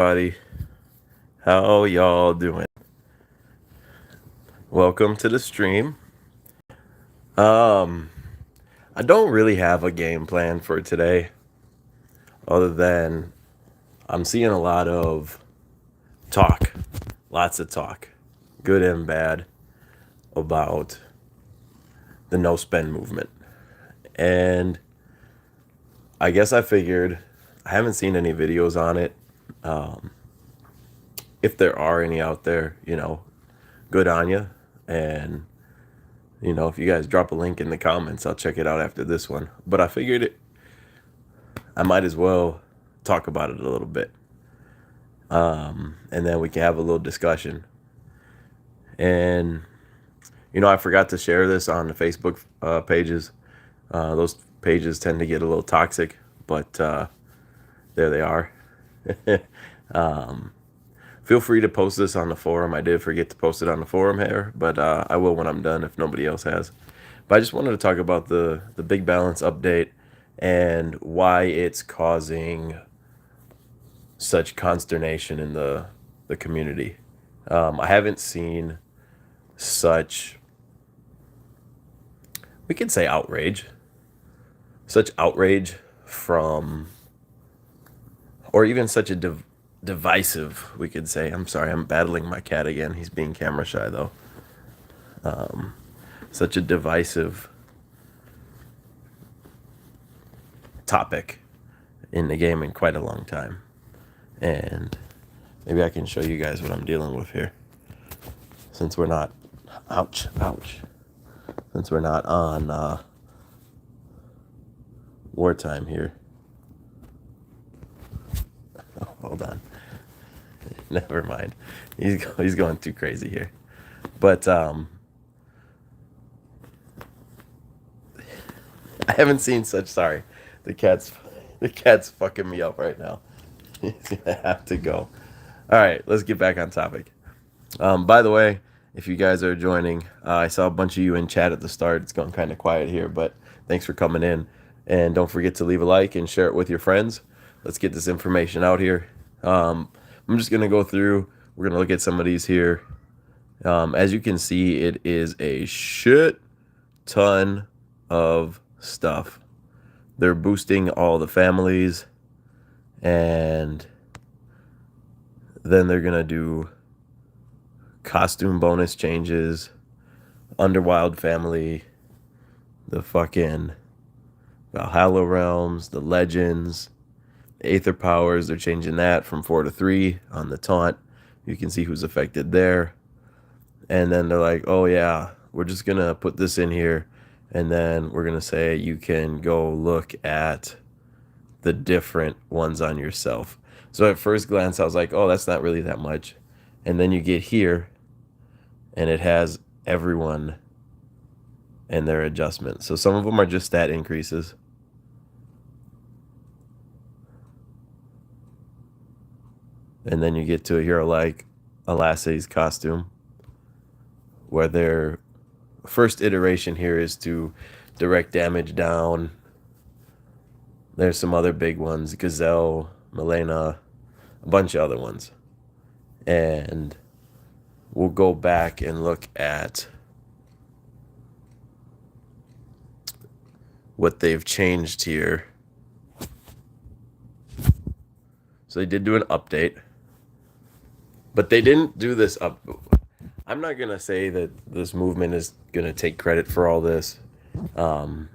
Buddy, how y'all doing? Welcome to the stream. Um, I don't really have a game plan for today, other than I'm seeing a lot of talk, lots of talk, good and bad, about the no spend movement. And I guess I figured I haven't seen any videos on it. Um, if there are any out there, good on you. And if you guys drop a link in the comments, I'll check it out after this one. But I figured I might as well talk about it a little bit. And then we can have a little discussion. And, I forgot to share this on the Facebook pages. Those pages tend to get a little toxic, but there they are. um, Feel free to post this on the forum. I did forget to post it on the forum here, but I will when I'm done if nobody else has. But I just wanted to talk about the big balance update and why it's causing such consternation in the community. I haven't seen such, we could say such outrage from, or even such a divisive, we could say. I'm sorry, I'm battling my cat again. He's being camera shy though. Such a divisive topic in the game in quite a long time. And maybe I can show you guys what I'm dealing with here. Since we're not, ouch, since we're not on wartime here. Oh, hold on. Never mind. He's going too crazy here. But I haven't seen such, sorry. The cat's fucking me up right now. He's gonna have to go. All right, let's get back on topic. By the way, if you guys are joining, I saw a bunch of you in chat at the start. It's going kind of quiet here, but thanks for coming in. And don't forget to leave a like and share it with your friends. Let's get this information out here. I'm just going to go through. We're going to look at some of these here. As you can see, it is a shit ton of stuff. They're boosting all the families, and then they're going to do costume bonus changes, Underwild family, the fucking Valhalla realms, the legends, Aether powers. They're changing that from 4 to 3 on the taunt. You can see who's affected there. And then they're like, oh yeah, we're just gonna put this in here, and then we're gonna say you can go look at the different ones on yourself. So at first glance I was like, oh, that's not really that much. And then you get here and it has everyone and their adjustments. So some of them are just stat increases. And then you get to a hero like Alase's costume, where their first iteration here is to direct damage down. There's some other big ones, Gazelle, Milena, a bunch of other ones. And we'll go back and look at what they've changed here. So they did do an update, but they didn't do this up. I'm not going to say that this movement is going to take credit for all this. But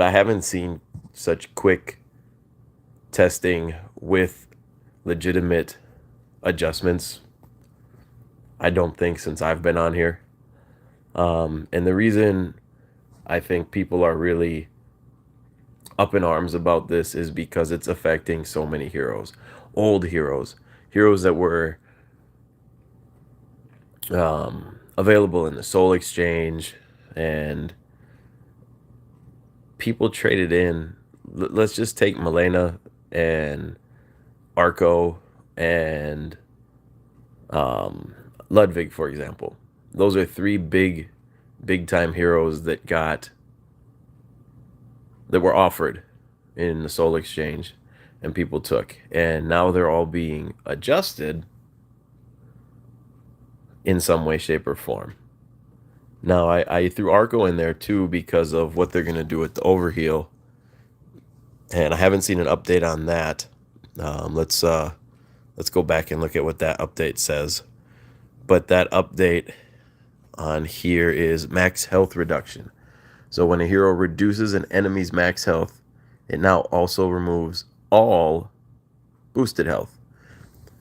I haven't seen such quick testing with legitimate adjustments, I don't think, since I've been on here. And the reason I think people are really up in arms about this is because it's affecting so many heroes. Old heroes. Heroes that were available in the Soul Exchange, and people traded in. Let's just take Milena and Arco and Ludwig, for example. Those are three big time heroes that were offered in the Soul Exchange, and people took. And now they're all being adjusted in some way, shape, or form. Now, I threw Arco in there too because of what they're going to do with the overheal. And I haven't seen an update on that. Let's go back and look at what that update says. But that update on here is max health reduction. So when a hero reduces an enemy's max health, it now also removes all boosted health.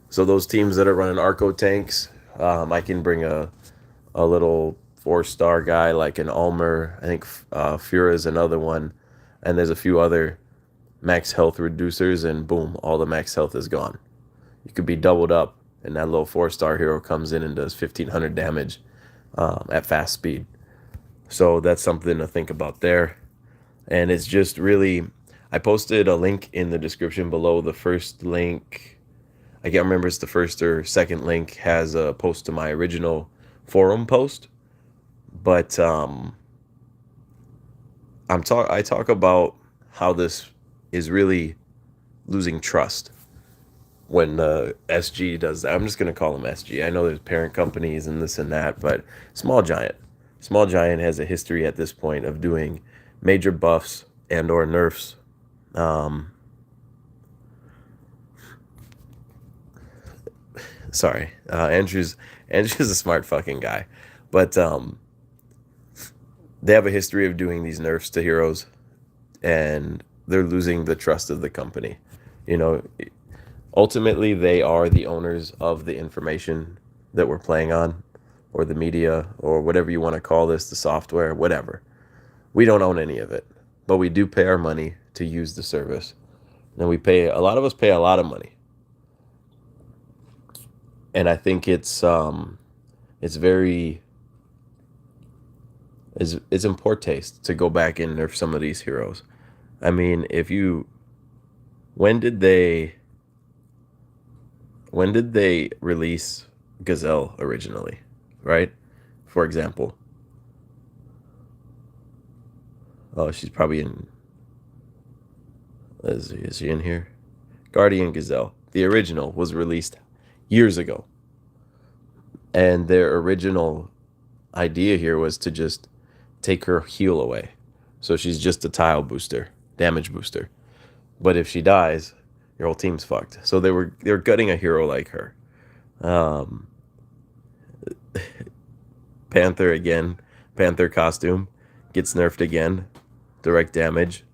So those teams that are running Arco tanks, I can bring a little 4-star guy like an Ulmer. I think Fura is another one. And there's a few other max health reducers, and boom, all the max health is gone. You could be doubled up, and that little 4-star hero comes in and does 1,500 damage at fast speed. So that's something to think about there. And it's just really, I posted a link in the description below. The first link, I can't remember if it's the first or second link, has a post to my original forum post. But I talk about how this is really losing trust when SG does that. I'm just going to call them SG. I know there's parent companies and this and that, but Small Giant has a history at this point of doing major buffs and or nerfs. Andrew's a smart fucking guy, but they have a history of doing these nerfs to heroes, and they're losing the trust of the company. You know, ultimately they are the owners of the information that we're playing on, or the media, or whatever you want to call this, the software, whatever. We don't own any of it, but we do pay our money to use the service. And a lot of us pay a lot of money. And I think it's in poor taste to go back and nerf some of these heroes. I mean, when did they release Gazelle originally, right? For example. Oh, she's probably in. Is she in here? Guardian Gazelle. The original was released years ago. And their original idea here was to just take her heal away. So she's just a tile booster, damage booster. But if she dies, your whole team's fucked. So they were gutting a hero like her. Panther costume gets nerfed again, direct damage.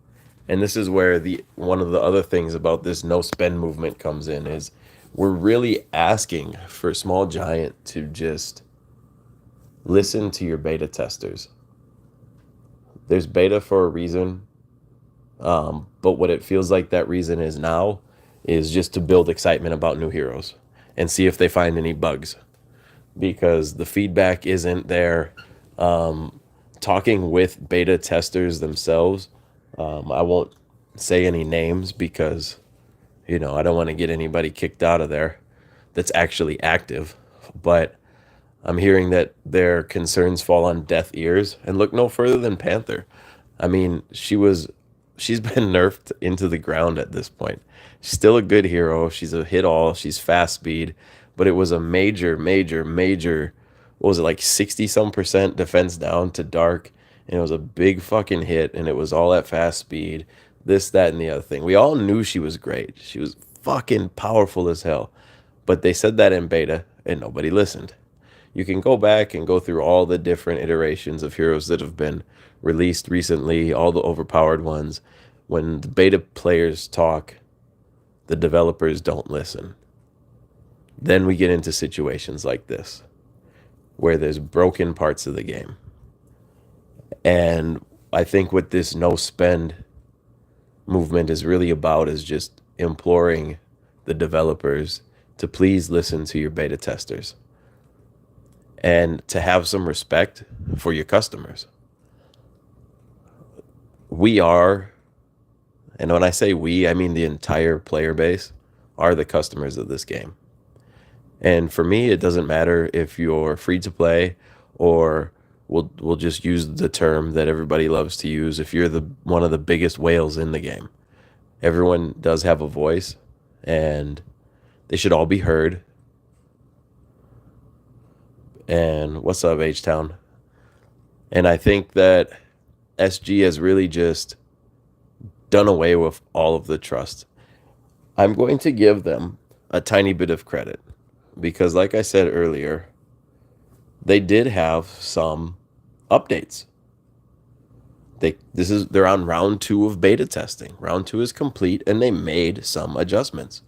And this is where one of the other things about this no spend movement comes in, is we're really asking for Small Giant to just listen to your beta testers. There's beta for a reason, but what it feels like that reason is now is just to build excitement about new heroes and see if they find any bugs, because the feedback isn't there. Talking with beta testers themselves, I won't say any names because, I don't want to get anybody kicked out of there that's actually active, but I'm hearing that their concerns fall on deaf ears. And look no further than Panther. I mean, she's been nerfed into the ground at this point. She's still a good hero. She's a hit all. She's fast speed, but it was a major, what was it, like 60% defense down to dark, and it was a big fucking hit, and it was all at fast speed. This, that, and the other thing. We all knew she was great. She was fucking powerful as hell. But they said that in beta, and nobody listened. You can go back and go through all the different iterations of heroes that have been released recently, all the overpowered ones. When the beta players talk, the developers don't listen. Then we get into situations like this, where there's broken parts of the game. And I think what this no spend movement is really about is just imploring the developers to please listen to your beta testers and to have some respect for your customers. We are, and when I say we, I mean the entire player base, are the customers of this game. And for me, it doesn't matter if you're free to play, or we'll just use the term that everybody loves to use, if you're one of the biggest whales in the game. Everyone does have a voice, and they should all be heard. And what's up, H Town? And I think that SG has really just done away with all of the trust. I'm going to give them a tiny bit of credit because, like I said earlier, they did have some updates. They're on round 2 of beta testing. Round 2 is complete, and they made some adjustments.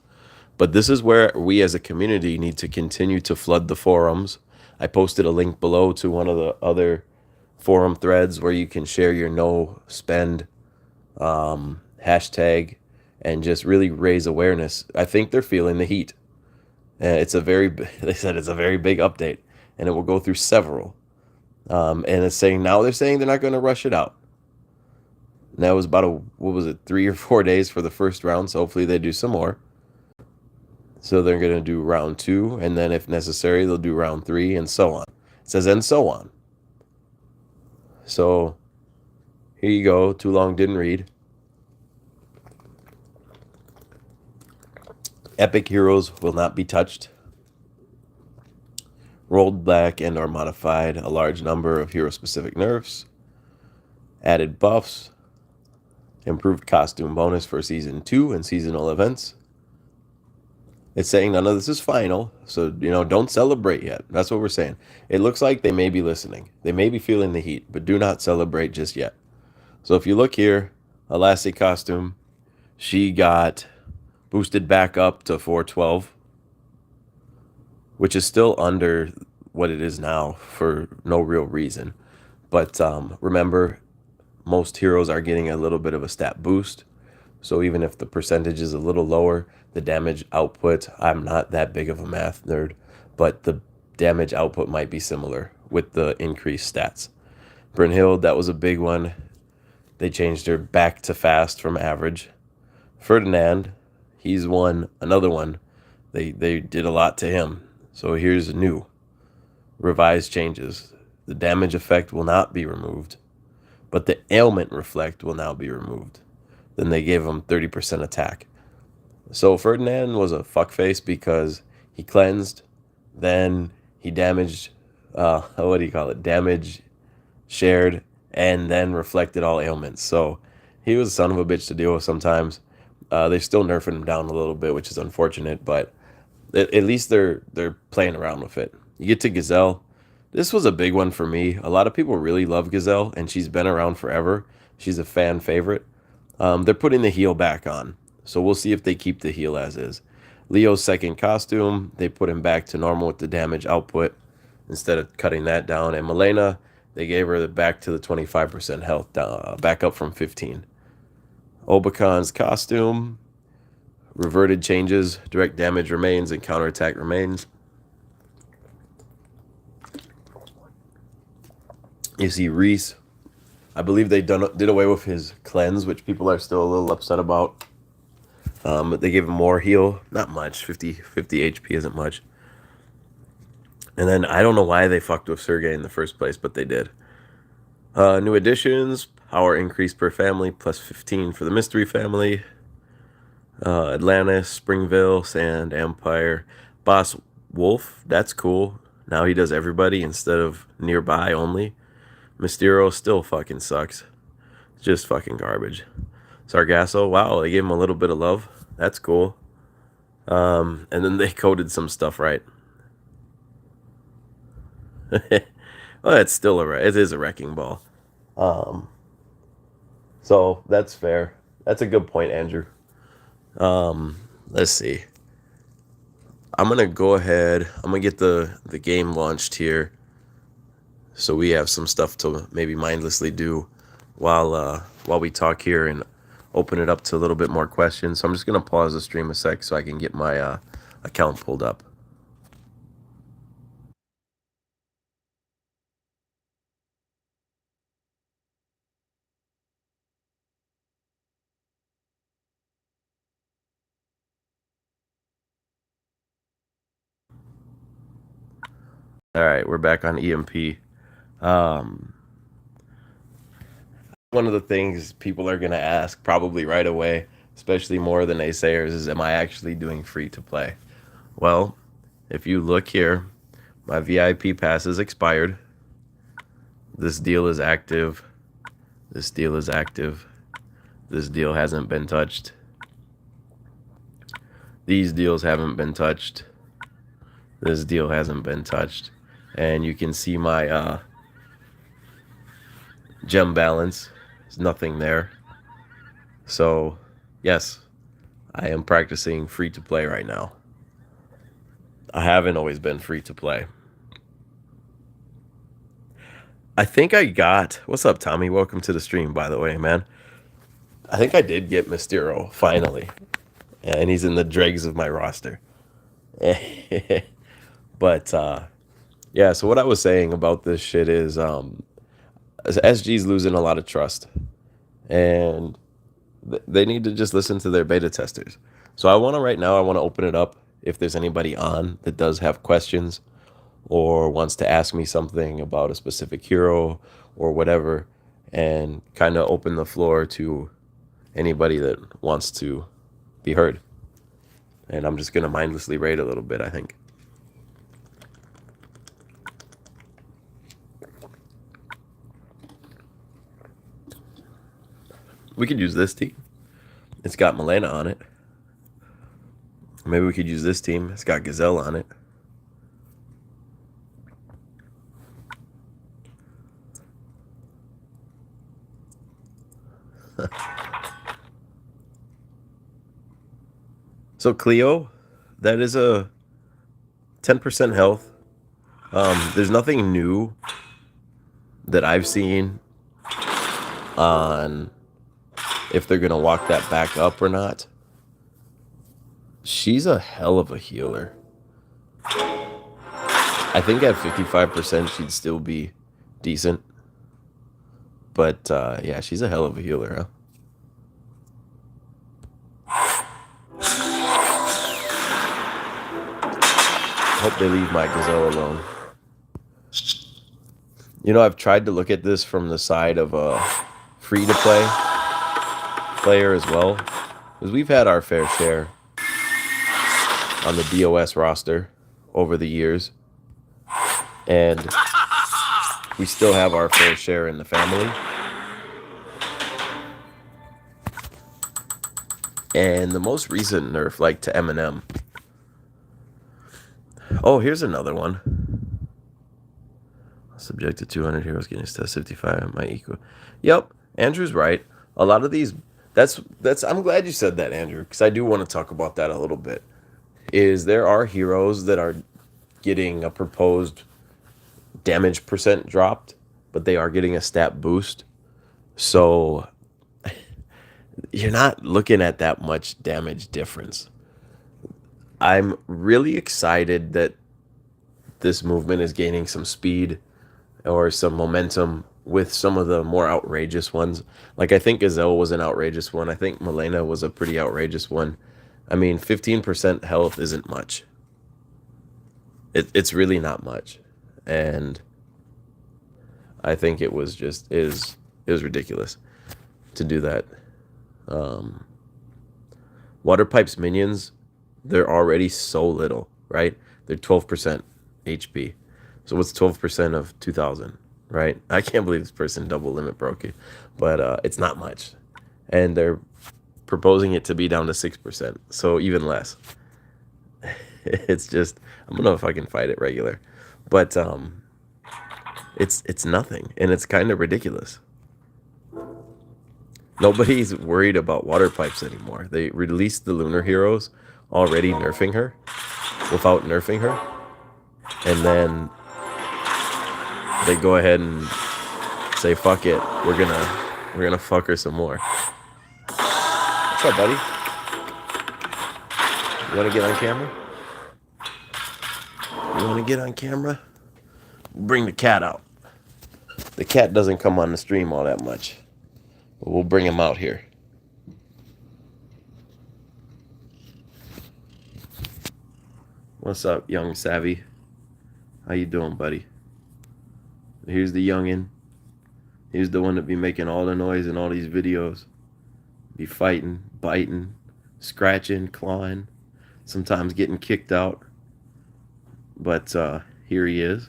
But this is where we as a community need to continue to flood the forums. I posted a link below to one of the other forum threads where you can share your no spend hashtag and just really raise awareness. I think they're feeling the heat. It's a very, they said it's a very big update, and it will go through several. And it's saying now they're saying they're not going to rush it out. And that was about what was it, 3 or 4 days for the first round. So hopefully they do some more. So they're going to do round 2, and then if necessary, they'll do round 3, and so on. It says, and so on. So here you go. Too long, didn't read. Epic heroes will not be touched. Rolled back and or modified a large number of hero-specific nerfs. Added buffs. Improved costume bonus for Season 2 and seasonal events. It's saying none of this is final, so, don't celebrate yet. That's what we're saying. It looks like they may be listening. They may be feeling the heat, but do not celebrate just yet. So if you look here, Elastic costume, she got boosted back up to 412, which is still under what it is now for no real reason. But remember, most heroes are getting a little bit of a stat boost. So even if the percentage is a little lower, the damage output, I'm not that big of a math nerd, but the damage output might be similar with the increased stats. Brynhild, that was a big one. They changed her back to fast from average. Ferdinand, he's another one. They did a lot to him. So here's new. Revised changes. The damage effect will not be removed, but the ailment reflect will now be removed. Then they gave him 30% attack. So Ferdinand was a fuckface because he cleansed, then he damaged, what do you call it? Damage shared, and then reflected all ailments. So he was a son of a bitch to deal with sometimes. They're still nerfing him down a little bit, which is unfortunate, but at least they're playing around with it. You get to Gazelle. This was a big one for me. A lot of people really love Gazelle, and she's been around forever. She's a fan favorite. They're putting the heal back on, so we'll see if they keep the heal as is. Leo's second costume, they put him back to normal with the damage output instead of cutting that down. And Milena, they gave her back to the 25% health, back up from 15. Obacon's costume, reverted changes, direct damage remains, and counterattack remains. You see Reese, I believe they did away with his cleanse, which people are still a little upset about. But they gave him more heal. Not much. 50 HP isn't much. And then I don't know why they fucked with Sergei in the first place, but they did. New additions. Power increase per family. Plus 15 for the Mystery family. Atlantis, Springville, Sand, Empire. Boss Wolf. That's cool. Now he does everybody instead of nearby only. Mysterio still fucking sucks. Just fucking garbage. Sargasso, wow, they gave him a little bit of love. That's cool. And then they coded some stuff right. Well, it's still it is a wrecking ball. So that's fair. That's a good point, Andrew. Let's see. I'm gonna go ahead. I'm gonna get the game launched here, so we have some stuff to maybe mindlessly do while we talk here and open it up to a little bit more questions. So I'm just gonna pause the stream a sec so I can get my account pulled up. All right, we're back on EMP. One of the things people are going to ask probably right away, especially more the naysayers, is am I actually doing free to play? Well, if you look here, my VIP pass is expired. This deal is active. This deal is active. This deal hasn't been touched. These deals haven't been touched. This deal hasn't been touched. And you can see my gem balance. There's nothing there. So, yes, I am practicing free to play right now. I haven't always been free to play. I think I got... What's up, Tommy? Welcome to the stream, by the way, man. I think I did get Mysterio, finally. And he's in the dregs of my roster. But, yeah, so what I was saying about this shit is SG's losing a lot of trust. And they need to just listen to their beta testers. So I want to open it up if there's anybody on that does have questions or wants to ask me something about a specific hero or whatever, and kind of open the floor to anybody that wants to be heard. And I'm just going to mindlessly raid a little bit, I think. We could use this team. It's got Milena on it. Maybe we could use this team. It's got Gazelle on it. So Cleo, that is a 10% health. There's nothing new that I've seen on if they're going to walk that back up or not. She's a hell of a healer. I think at 55% she'd still be decent. But, yeah, she's a hell of a healer, huh? Hope they leave my Gazelle alone. You know, I've tried to look at this from the side of a free-to-play player as well. Because we've had our fair share on the DOS roster over the years. And we still have our fair share in the family. And the most recent nerf, like to Eminem. Oh, here's another one. Subject to 200 heroes getting test 55 might equal. Yep, Andrew's right. A lot of these, that's. I'm glad you said that, Andrew, because I do want to talk about that a little bit. Is there are heroes that are getting a proposed damage percent dropped, but they are getting a stat boost. So you're not looking at that much damage difference. I'm really excited that this movement is gaining some speed or some momentum with some of the more outrageous ones. Like, I think Gazelle was an outrageous one. I think Milena was a pretty outrageous one. I mean, 15% health isn't much. It's really not much. And I think it was ridiculous to do that. Water Pipe's minions, they're already so little, right? They're 12% HP. So what's 12% of 2,000, right? I can't believe this person double limit broke it. But it's not much. And they're proposing it to be down to 6%. So even less. It's just, I'm going to fucking fight it regular. But it's nothing. And it's kind of ridiculous. Nobody's worried about Water Pipes anymore. They released the Lunar Heroes, already nerfing her without nerfing her. And then they go ahead and say, fuck it, we're gonna fuck her some more. What's up, buddy? You wanna get on camera? You wanna get on camera? Bring the cat out. The cat doesn't come on the stream all that much. But we'll bring him out here. What's up, young Savvy? How you doing, buddy? Here's the youngin'. Here's the one that be making all the noise in all these videos. be fighting, biting, scratching, clawing, sometimes getting kicked out. But here he is.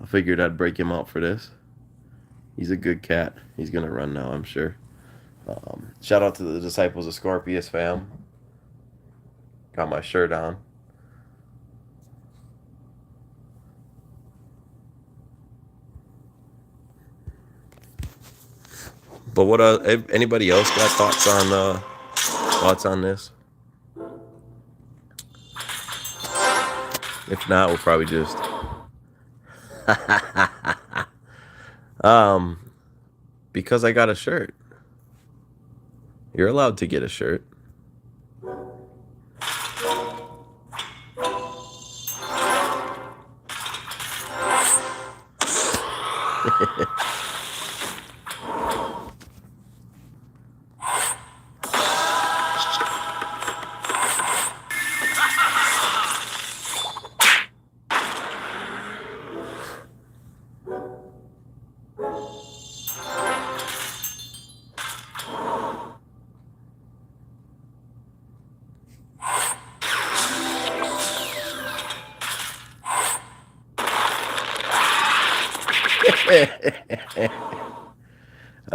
I figured I'd break him out for this. He's a good cat. He's going to run now, I'm sure. Shout out to the Disciples of Scorpius fam. Got my shirt on. But what anybody else got thoughts on this? If not, we'll probably just because I got a shirt. You're allowed to get a shirt.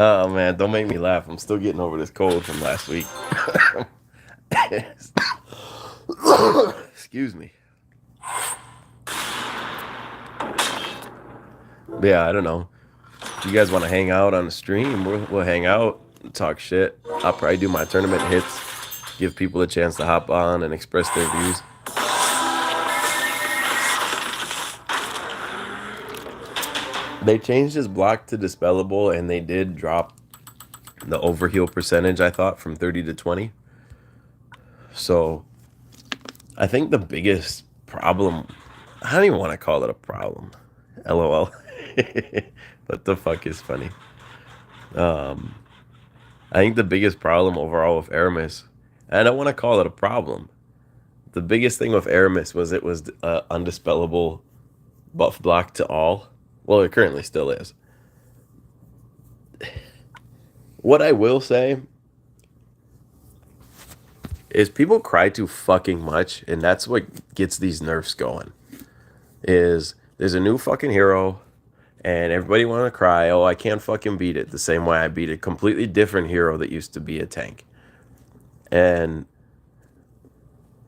Oh man, don't make me laugh. I'm still getting over this cold from last week. Excuse me. Yeah, I don't know. If you guys want to hang out on the stream, we'll hang out, talk shit. I'll probably do my tournament hits, give people a chance to hop on and express their views. They changed his block to dispellable, and they did drop the overheal percentage, I thought, from 30 to 20. So I think the biggest problem, I don't even want to call it a problem. LOL. What the fuck is funny? I think the biggest problem overall with Aramis, and I don't want to call it a problem. The biggest thing with Aramis was it was undispellable buff block to all. Well, it currently still is. What I will say is people cry too fucking much, and that's what gets these nerfs going. Is there's a new fucking hero, and everybody want to cry, oh, I can't fucking beat it the same way I beat a completely different hero that used to be a tank. And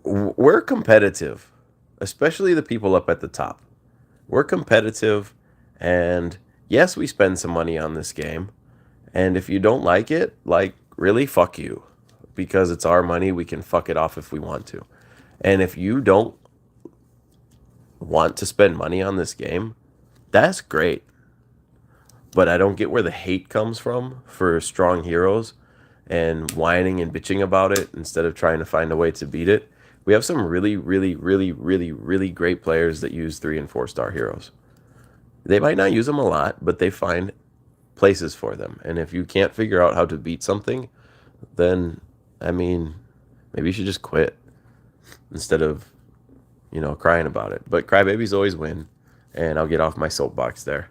we're competitive, especially the people up at the top. We're competitive, and yes, we spend some money on this game. And if you don't like it, like, really, fuck you. Because it's our money, we can fuck it off if we want to. And if you don't want to spend money on this game, that's great. But I don't get where the hate comes from for strong heroes and whining and bitching about it instead of trying to find a way to beat it. We have some really, really, really, really, really great players that use 3 and 4 star heroes. They might not use them a lot, but they find places for them. And if you can't figure out how to beat something, then, I mean, maybe you should just quit instead of, crying about it. But crybabies always win, and I'll get off my soapbox there.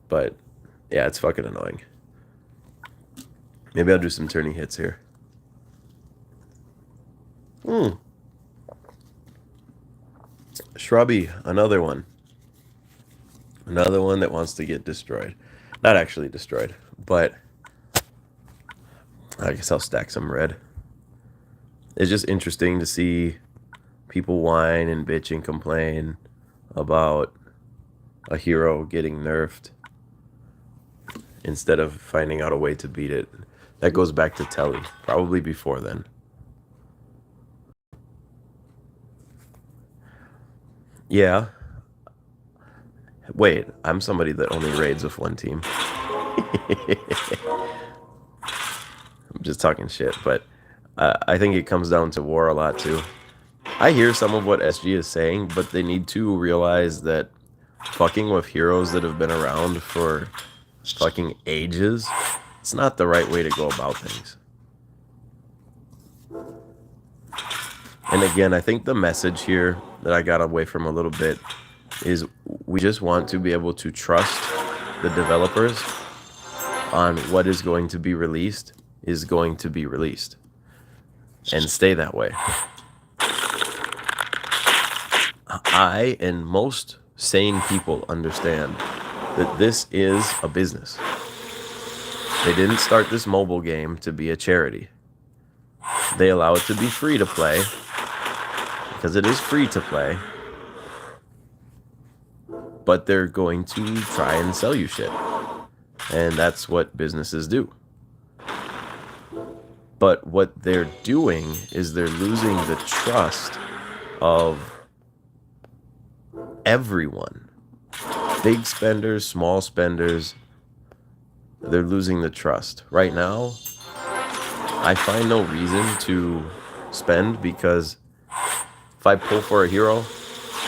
But, yeah, it's fucking annoying. Maybe I'll do some tourney hits here. Shrubby, another one. Another one that wants to get destroyed. Not actually destroyed, but I guess I'll stack some red. It's just interesting to see people whine and bitch and complain about a hero getting nerfed instead of finding out a way to beat it. That goes back to Telly, probably before then. Yeah. Wait, I'm somebody that only raids with one team. I'm just talking shit, but I think it comes down to war a lot too. I hear some of what SG is saying, but they need to realize that fucking with heroes that have been around for fucking ages, it's not the right way to go about things. And again, I think the message here that I got away from a little bit is we just want to be able to trust the developers on what is going to be released is going to be released and stay that way. I and most sane people understand that this is a business. They didn't start this mobile game to be a charity. They allow it to be free to play because it is free to play, but they're going to try and sell you shit. And that's what businesses do. But what they're doing is they're losing the trust of everyone. Big spenders, small spenders, they're losing the trust. Right now, I find no reason to spend because if I pull for a hero,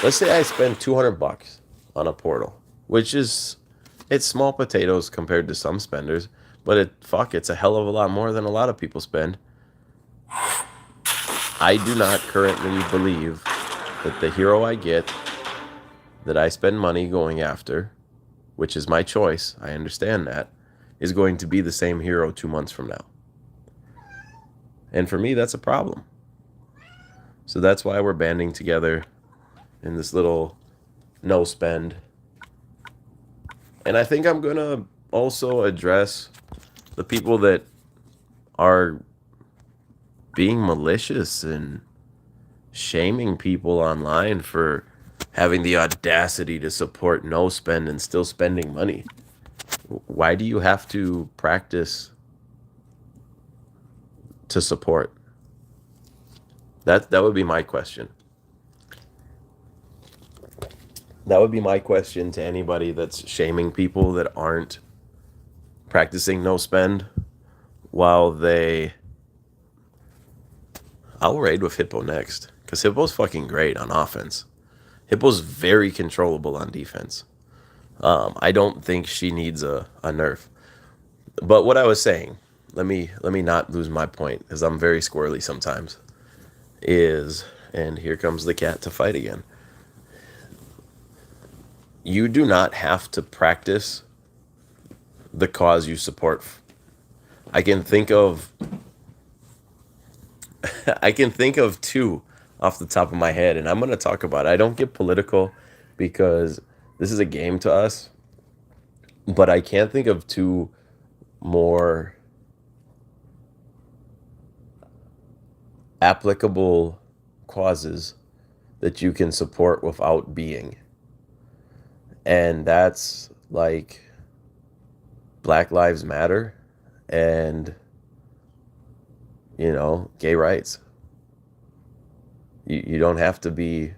let's say I spend $200 on a portal, which is, it's small potatoes compared to some spenders, but it's a hell of a lot more than a lot of people spend. I do not currently believe that the hero I get, that I spend money going after, which is my choice, I understand that, is going to be the same hero 2 months from now. And for me, that's a problem. So that's why we're banding together in this little no spend. And I think I'm going to also address the people that are being malicious and shaming people online for having the audacity to support no spend and still spending money. Why do you have to practice to support? That would be my question. That would be my question to anybody that's shaming people that aren't practicing no spend while they... I'll raid with Hippo next, because Hippo's fucking great on offense. Hippo's very controllable on defense. I don't think she needs a nerf. But what I was saying, let me not lose my point, because I'm very squirrely sometimes, is, and here comes the cat to fight again. You do not have to practice the cause you support. I can think of two off the top of my head, and I'm going to talk about it. I don't get political because this is a game to us, but I can't think of two more applicable causes that you can support without being. And that's like Black Lives Matter and, gay rights. You don't have to be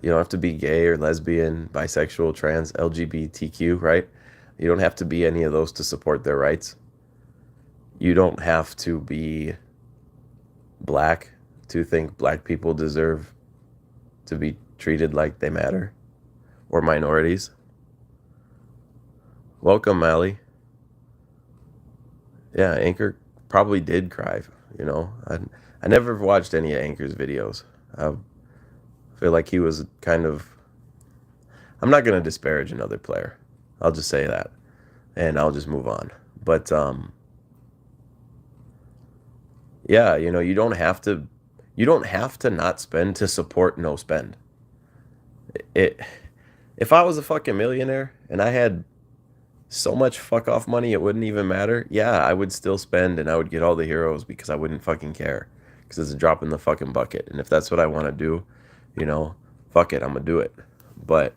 gay or lesbian, bisexual, trans, LGBTQ, right? You don't have to be any of those to support their rights. You don't have to be black to think black people deserve to be treated like they matter, or minorities. Welcome, Mally. Yeah, Anchor probably did cry, I never watched any of Anchor's videos. I feel like he was kind of... I'm not going to disparage another player. I'll just say that. And I'll just move on. But, yeah, you don't have to not spend to support no spend. If I was a fucking millionaire and I had so much fuck off money it wouldn't even matter, yeah, I would still spend and I would get all the heroes because I wouldn't fucking care. Because it's a drop in the fucking bucket. And if that's what I want to do, fuck it, I'm going to do it. But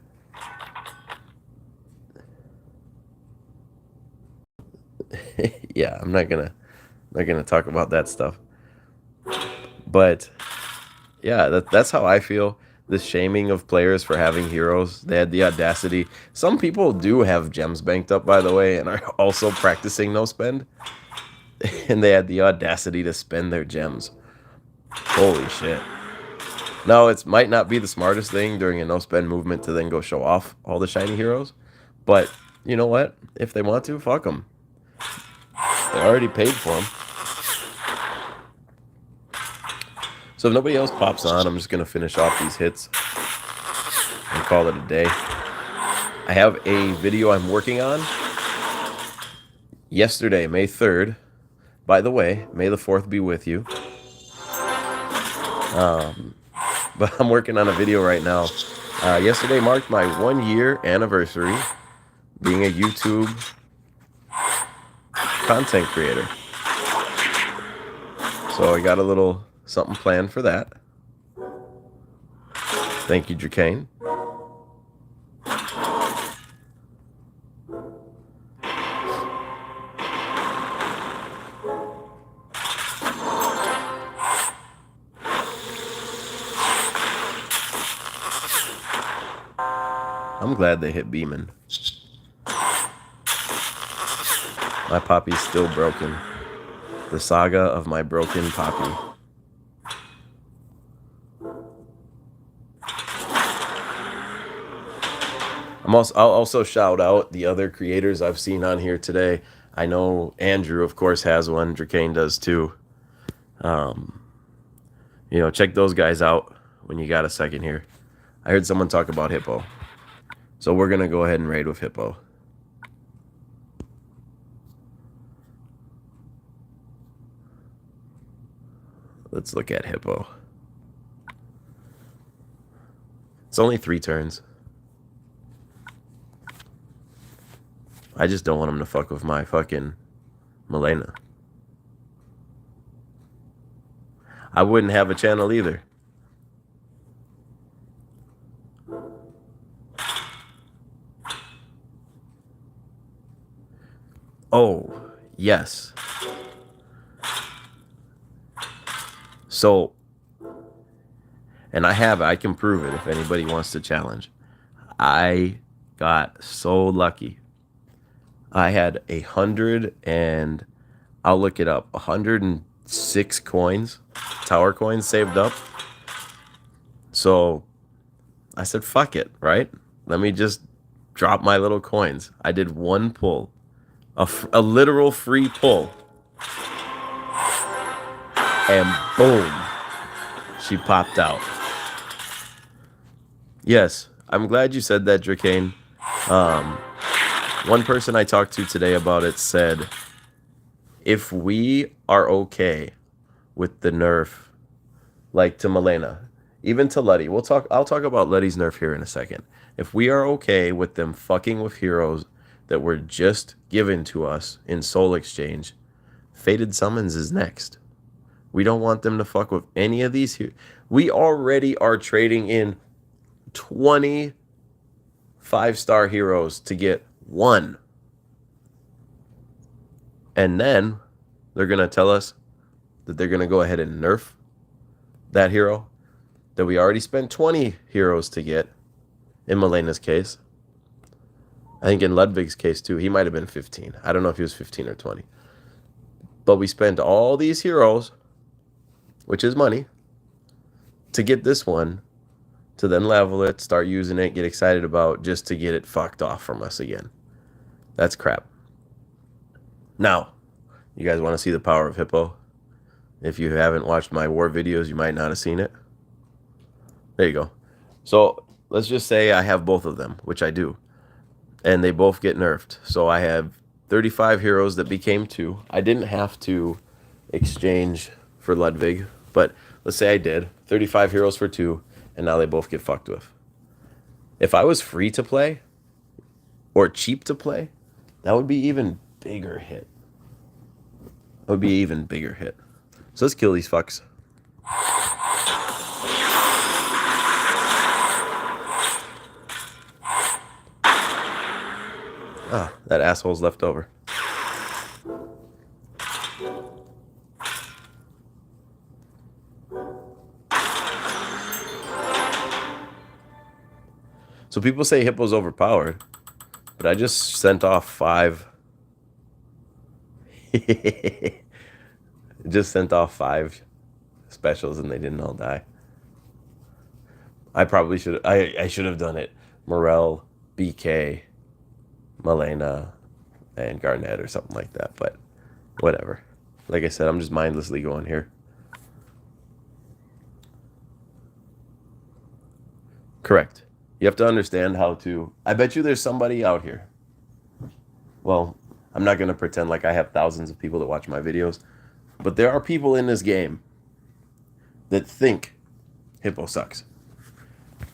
yeah, I'm not gonna talk about that stuff. But yeah, that's how I feel. The shaming of players for having heroes. They had the audacity. Some people do have gems banked up, by the way, and are also practicing no spend. And they had the audacity to spend their gems. Holy shit. Now, it might not be the smartest thing during a no-spend movement to then go show off all the shiny heroes. But, you know what? If they want to, fuck them. They already paid for them. So if nobody else pops on, I'm just going to finish off these hits and call it a day. I have a video I'm working on. yesterday, May 3rd. By the way, May the 4th be with you. But I'm working on a video right now. Yesterday marked my 1-year anniversary being a YouTube content creator. So I got a little something planned for that. Thank you, Dracane. I'm glad they hit Beeman. My poppy's still broken. The saga of my broken poppy. I'll also shout out the other creators I've seen on here today. I know Andrew, of course, has one. Dracane does too. Check those guys out when you got a second here. I heard someone talk about Hippo. So we're going to go ahead and raid with Hippo. Let's look at Hippo. It's only 3 turns. I just don't want him to fuck with my fucking Milena. I wouldn't have a channel either. Oh, yes. So, and I can prove it if anybody wants to challenge. I got so lucky. I had 100 and I'll look it up. 106 coins, tower coins saved up. So I said, fuck it, right? Let me just drop my little coins. I did one pull, a literal free pull. And boom, she popped out. Yes, I'm glad you said that, Dracane. One person I talked to today about it said, if we are okay with the nerf, like to Milena, even to Letty, I'll talk about Letty's nerf here in a second. If we are okay with them fucking with heroes that were just given to us in Soul Exchange, Fated Summons is next. We don't want them to fuck with any of these here. We already are trading in 20 5-star heroes to get 1. And then they're going to tell us that they're going to go ahead and nerf that hero that we already spent 20 heroes to get, in Milena's case. I think in Ludwig's case too, he might have been 15. I don't know if he was 15 or 20. But we spent all these heroes, which is money, to get this one, to then level it, start using it, get excited about, just to get it fucked off from us again. That's crap. Now, you guys want to see the power of Hippo? If you haven't watched my war videos, you might not have seen it. There you go. So let's just say I have both of them, which I do. And they both get nerfed. So I have 35 heroes that became 2. I didn't have to exchange for Ludwig, but let's say I did. 35 heroes for 2, and now they both get fucked with. If I was free to play, or cheap to play, that would be even bigger hit. That would be even bigger hit. So let's kill these fucks. Ah, that asshole's left over. So people say Hippo's overpowered, but I just sent off 5. Just sent off 5 specials and they didn't all die. I probably should. I should have done it. Morel, BK, Milena, and Garnett or something like that. But whatever. Like I said, I'm just mindlessly going here. Correct. You have to understand how to. I bet you there's somebody out here. Well, I'm not going to pretend like I have thousands of people that watch my videos, but there are people in this game that think Hippo sucks.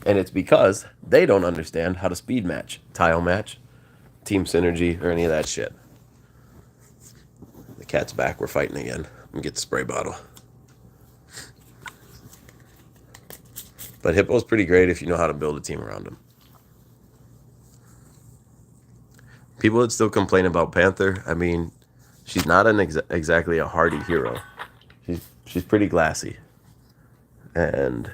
And it's because they don't understand how to speed match, tile match, team synergy, or any of that shit. The cat's back. We're fighting again. I'm going to get the spray bottle. But Hippo's pretty great if you know how to build a team around him. People that still complain about Panther, I mean, she's not exactly a hardy hero. She's pretty glassy. And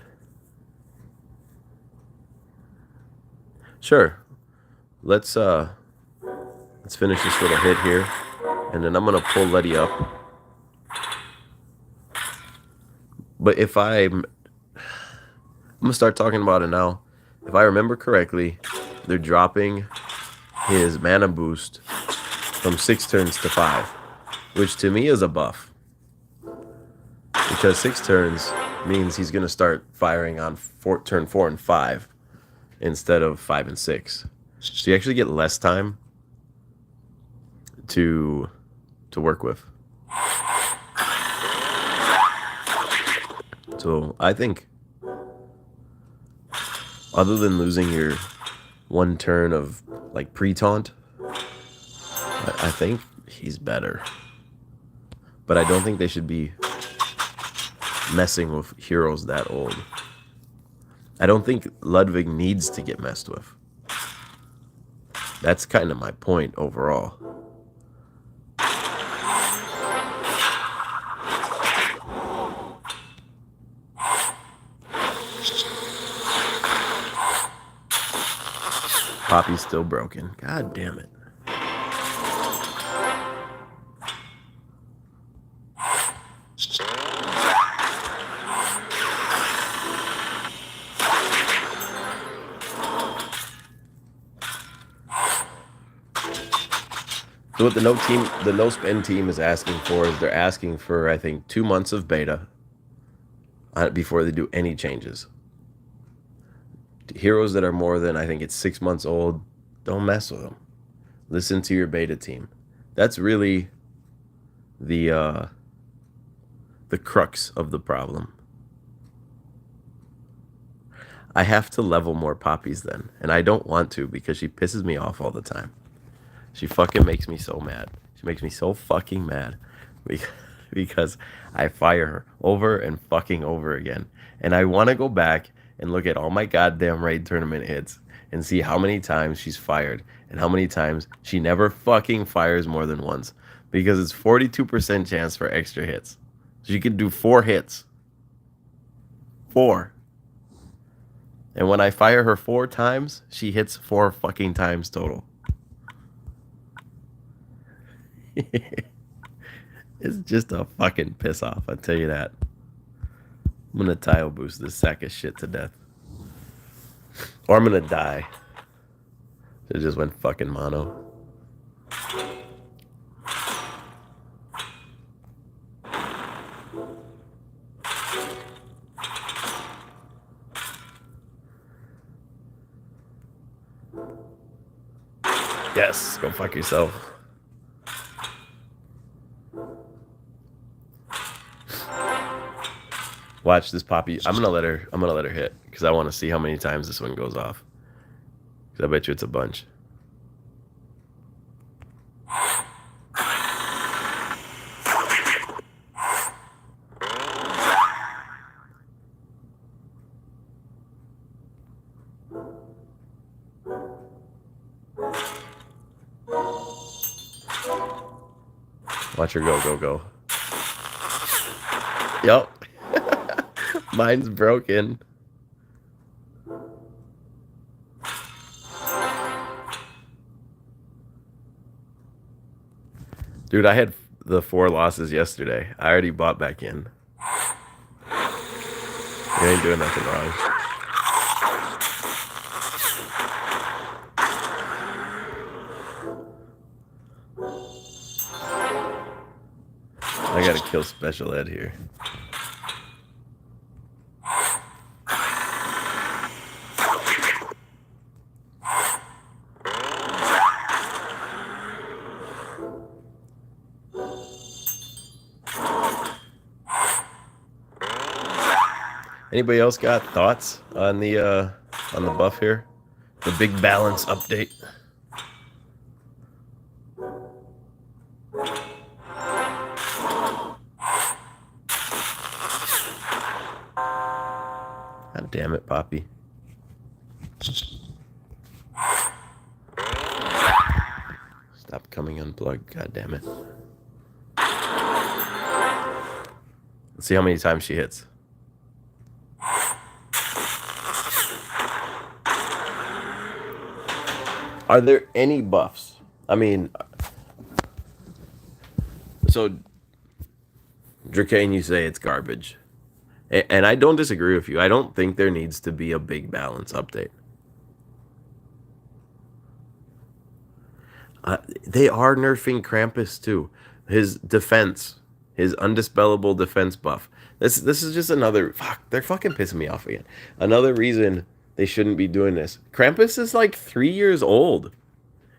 sure, let's finish this little hit here, and then I'm gonna pull Letty up. But if I'm gonna start talking about it now. If I remember correctly, they're dropping his mana boost from 6 turns to 5, which to me is a buff. Because 6 turns means he's going to start firing on turn 4 and 5 instead of 5 and 6. So you actually get less time to work with. So I think, other than losing your 1 turn of like pre-taunt, I think he's better. But I don't think they should be messing with heroes that old. I don't think Ludwig needs to get messed with. That's kind of my point overall. Poppy's still broken. God damn it. So what the no spin team is asking for is they're asking for, I think, 2 months of beta before they do any changes. Heroes that are more than, I think it's 6 months old, don't mess with them. Listen to your beta team. That's really the crux of the problem. I have to level more Poppies then, and I don't want to because she pisses me off all the time. She fucking makes me so mad. She makes me so fucking mad because I fire her over and fucking over again. And I want to go back and look at all my goddamn raid tournament hits and see how many times she's fired and how many times she never fucking fires more than once, because it's 42% chance for extra hits. So you could do 4 hits. 4. And when I fire her 4 times, she hits 4 fucking times total. It's just a fucking piss off, I'll tell you that. I'm gonna tile boost this sack of shit to death. Or I'm gonna die. It just went fucking mono. Yes, go fuck yourself. Watch this Poppy. I'm gonna let her hit because I want to see how many times this one goes off. Because I bet you it's a bunch. Watch her go, go, go. Yup. Mine's broken. Dude, I had the 4 losses yesterday. I already bought back in. You ain't doing nothing wrong. I gotta kill Special Ed here. Anybody else got thoughts on the buff here? The big balance update. God damn it, Poppy. Stop coming unplugged. God damn it. Let's see how many times she hits. Are there any buffs? I mean, so Dracane, you say it's garbage. And I don't disagree with you. I don't think there needs to be a big balance update. They are nerfing Krampus too. His defense, his undispellable defense buff. This is just another. Fuck, they're fucking pissing me off again. Another reason they shouldn't be doing this. Krampus is like 3 years old.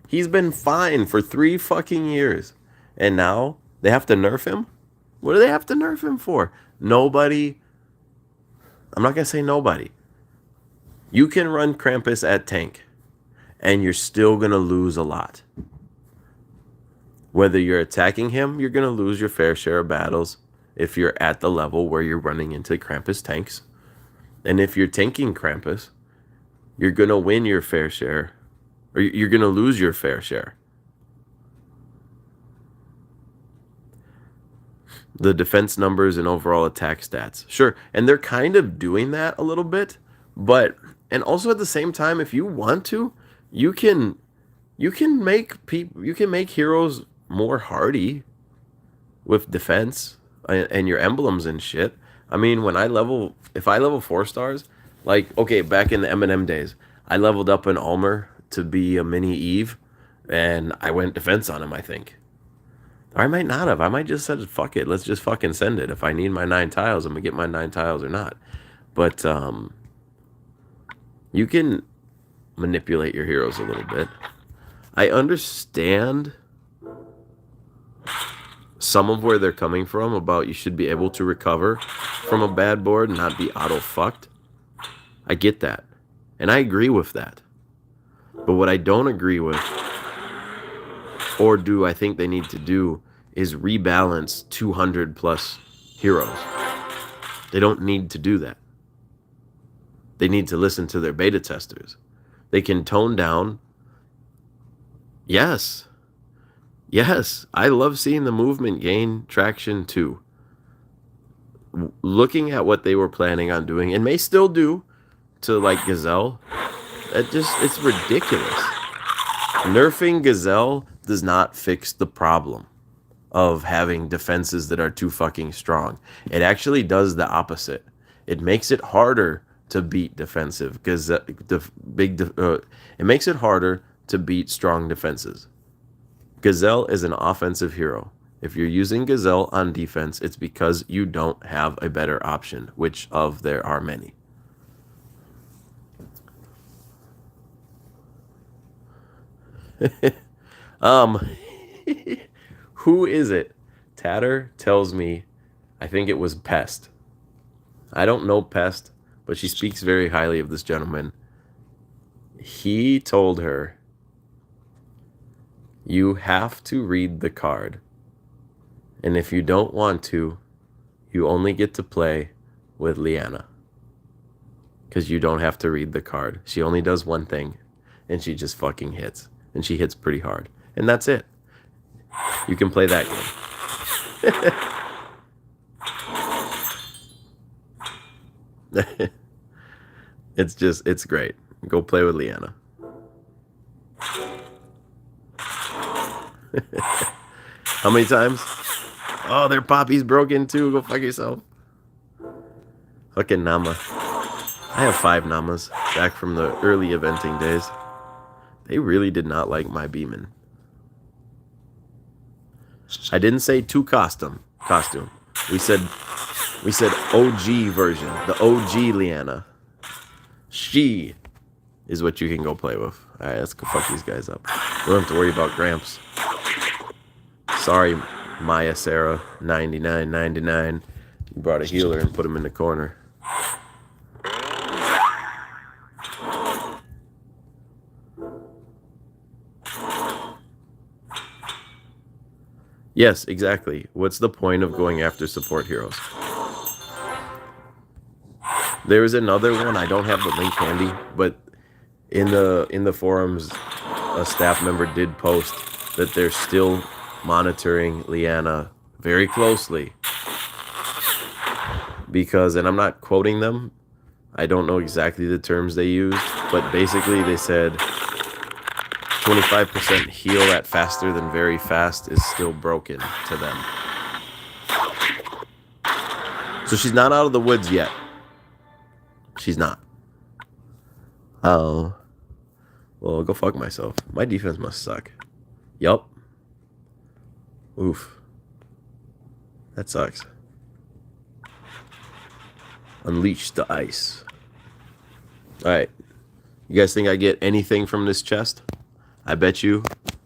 He's been fine for 3 fucking years, and now they have to nerf him. What do they have to nerf him for? Nobody. I'm not gonna say nobody. You can run Krampus at tank, and you're still gonna lose a lot. Whether you're attacking him, you're going to lose your fair share of battles if you're at the level where you're running into Krampus tanks. And if you're tanking Krampus, you're going to win your fair share, or you're going to lose your fair share. The defense numbers and overall attack stats. Sure, and they're kind of doing that a little bit, but, and also at the same time, if you want to, you can make heroes more hardy with defense and your emblems and shit. I mean, if I level 4 stars, like, okay, back in the M&M days, I leveled up an Ulmer to be a mini Eve, and I went defense on him, I think. Or I might not have. I might just said, fuck it, let's just fucking send it. If I need my 9 tiles, I'm gonna get my 9 tiles or not. But, you can manipulate your heroes a little bit. I understand some of where they're coming from about you should be able to recover from a bad board and not be auto-fucked. I get that. And I agree with that. But what I don't agree with, or do I think they need to do, is rebalance 200 plus heroes. They don't need to do that. They need to listen to their beta testers. They can tone down. Yes, I love seeing the movement gain traction too. Looking at what they were planning on doing, and may still do, to like Gazelle, it's ridiculous. Nerfing Gazelle does not fix the problem of having defenses that are too fucking strong. It actually does the opposite. It makes it harder to beat defensive, because it makes it harder to beat strong defenses. Gazelle is an offensive hero. If you're using Gazelle on defense, it's because you don't have a better option, which of there are many. Who is it? Tatter tells me, I think it was Pest. I don't know Pest, but she speaks very highly of this gentleman. He told her, you have to read the card. And if you don't want to, you only get to play with Liana. Because you don't have to read the card. She only does one thing, and she just fucking hits. And she hits pretty hard. And that's it. You can play that game. It's great. Go play with Liana. How many times? Oh, their poppy's broken too. Go fuck yourself. Fucking Nama. I have 5 Namas back from the early eventing days. They really did not like my Beeman. I didn't say 2 costume. We said OG version. The OG Liana. She is what you can go play with. Alright, let's go fuck these guys up. We don't have to worry about Gramps. Sorry, Maya Sarah, 99.99. You brought a healer and put him in the corner. Yes, exactly. What's the point of going after support heroes? There is another one. I don't have the link handy, but in the forums, a staff member did post that they're still monitoring Liana very closely because, and I'm not quoting them, I don't know exactly the terms they used, but basically they said 25% heal at faster than very fast is still broken to them. So she's not out of the woods yet. She's not. Oh. Well, go fuck myself. My defense must suck. Yup. Oof. That sucks. Unleash the ice. Alright. You guys think I get anything from this chest? I bet you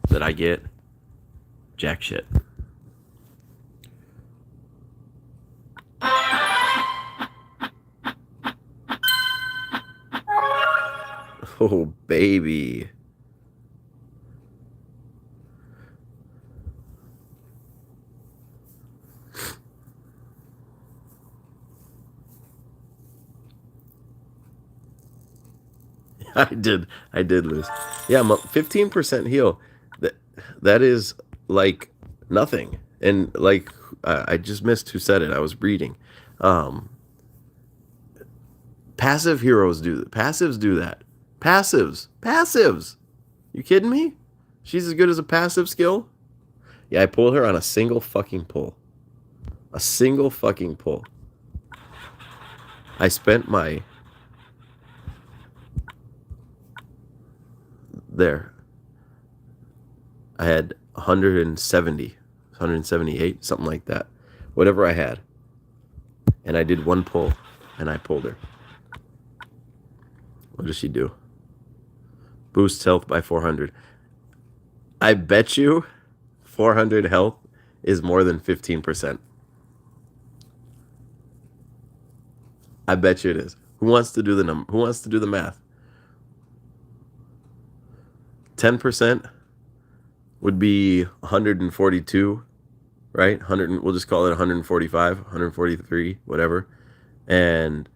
that I get jack shit. Oh, baby. I did lose. Yeah, 15% heal. That is like nothing. And like I just missed who said it. I was reading. Passive heroes do that. Passives do that. Passives. You kidding me? She's as good as a passive skill? Yeah, I pulled her on a single fucking pull. A single fucking pull. I spent my... There. I had 170, 178, something like that. Whatever I had. And I did one pull, and I pulled her. What does she do? Boosts health by 400. I bet you 400 health is more than 15%. I bet you it is. Who wants to do the number? Who wants to do the math? 10% would be 142, right? 100. We'll just call it 145, 143, whatever. And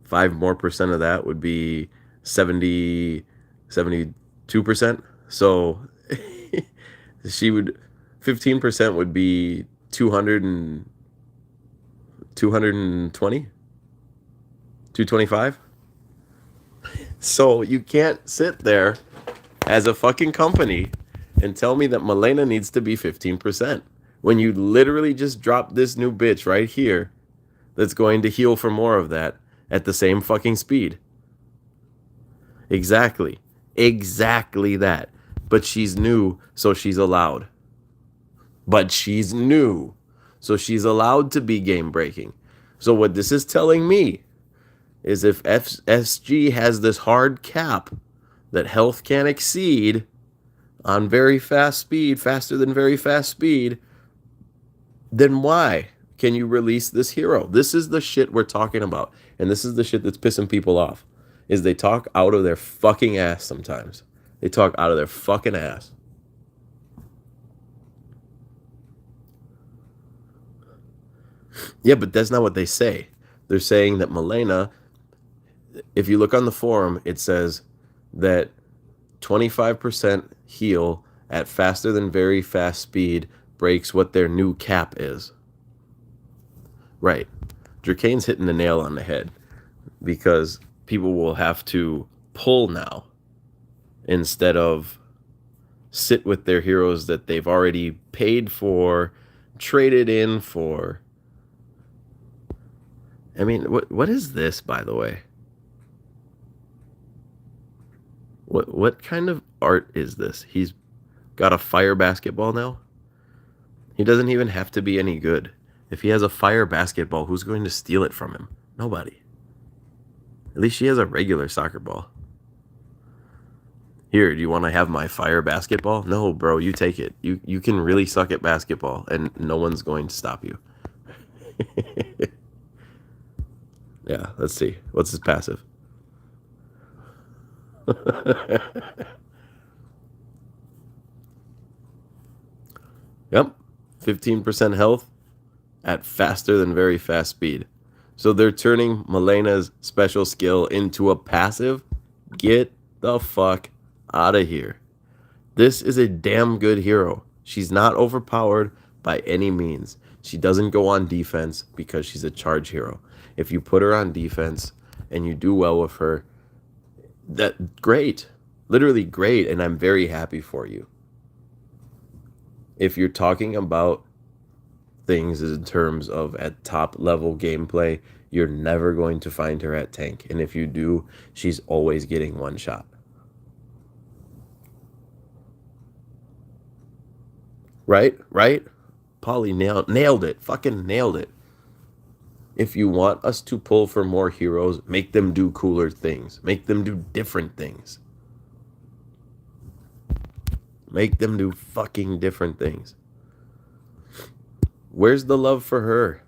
5% more of that would be 72%. So she would 15% would be 200 and 220, 225. So you can't sit there as a fucking company and tell me that Malena needs to be 15% when you literally just dropped this new bitch right here that's going to heal for more of that at the same fucking speed. Exactly that. But she's new, so she's allowed. But she's new, so she's allowed to be game breaking. So what this is telling me is if SG has this hard cap that health can exceed on very fast speed, faster than very fast speed, then why can you release this hero? This is the shit we're talking about. And this is the shit that's pissing people off. Is they talk out of their fucking ass sometimes. They talk out of their fucking ass. Yeah, but that's not what they say. They're saying that Malena, if you look on the forum, it says that 25% heal at faster than very fast speed breaks what their new cap is. Right. Dracane's hitting the nail on the head because people will have to pull now instead of sit with their heroes that they've already paid for, traded in for. I mean, what is this, by the way? What kind of art is this? He's got a fire basketball now? He doesn't even have to be any good. If he has a fire basketball, who's going to steal it from him? Nobody. At least she has a regular soccer ball. Here, do you want to have my fire basketball? No, bro, you take it. You can really suck at basketball, and no one's going to stop you. Yeah, let's see. What's his passive? Yep, 15% health at faster than very fast speed. So they're turning Melena's special skill into a passive? Get the fuck out of here. This is a damn good hero. She's not overpowered by any means. She doesn't go on defense because she's a charge hero. If you put her on defense and you do well with her, that great. Literally great, and I'm very happy for you. If you're talking about things in terms of at top level gameplay, you're never going to find her at tank. And if you do, she's always getting one shot. Right? Polly nailed it. Fucking nailed it. If you want us to pull for more heroes, make them do cooler things. Make them do different things. Make them do fucking different things. Where's the love for her?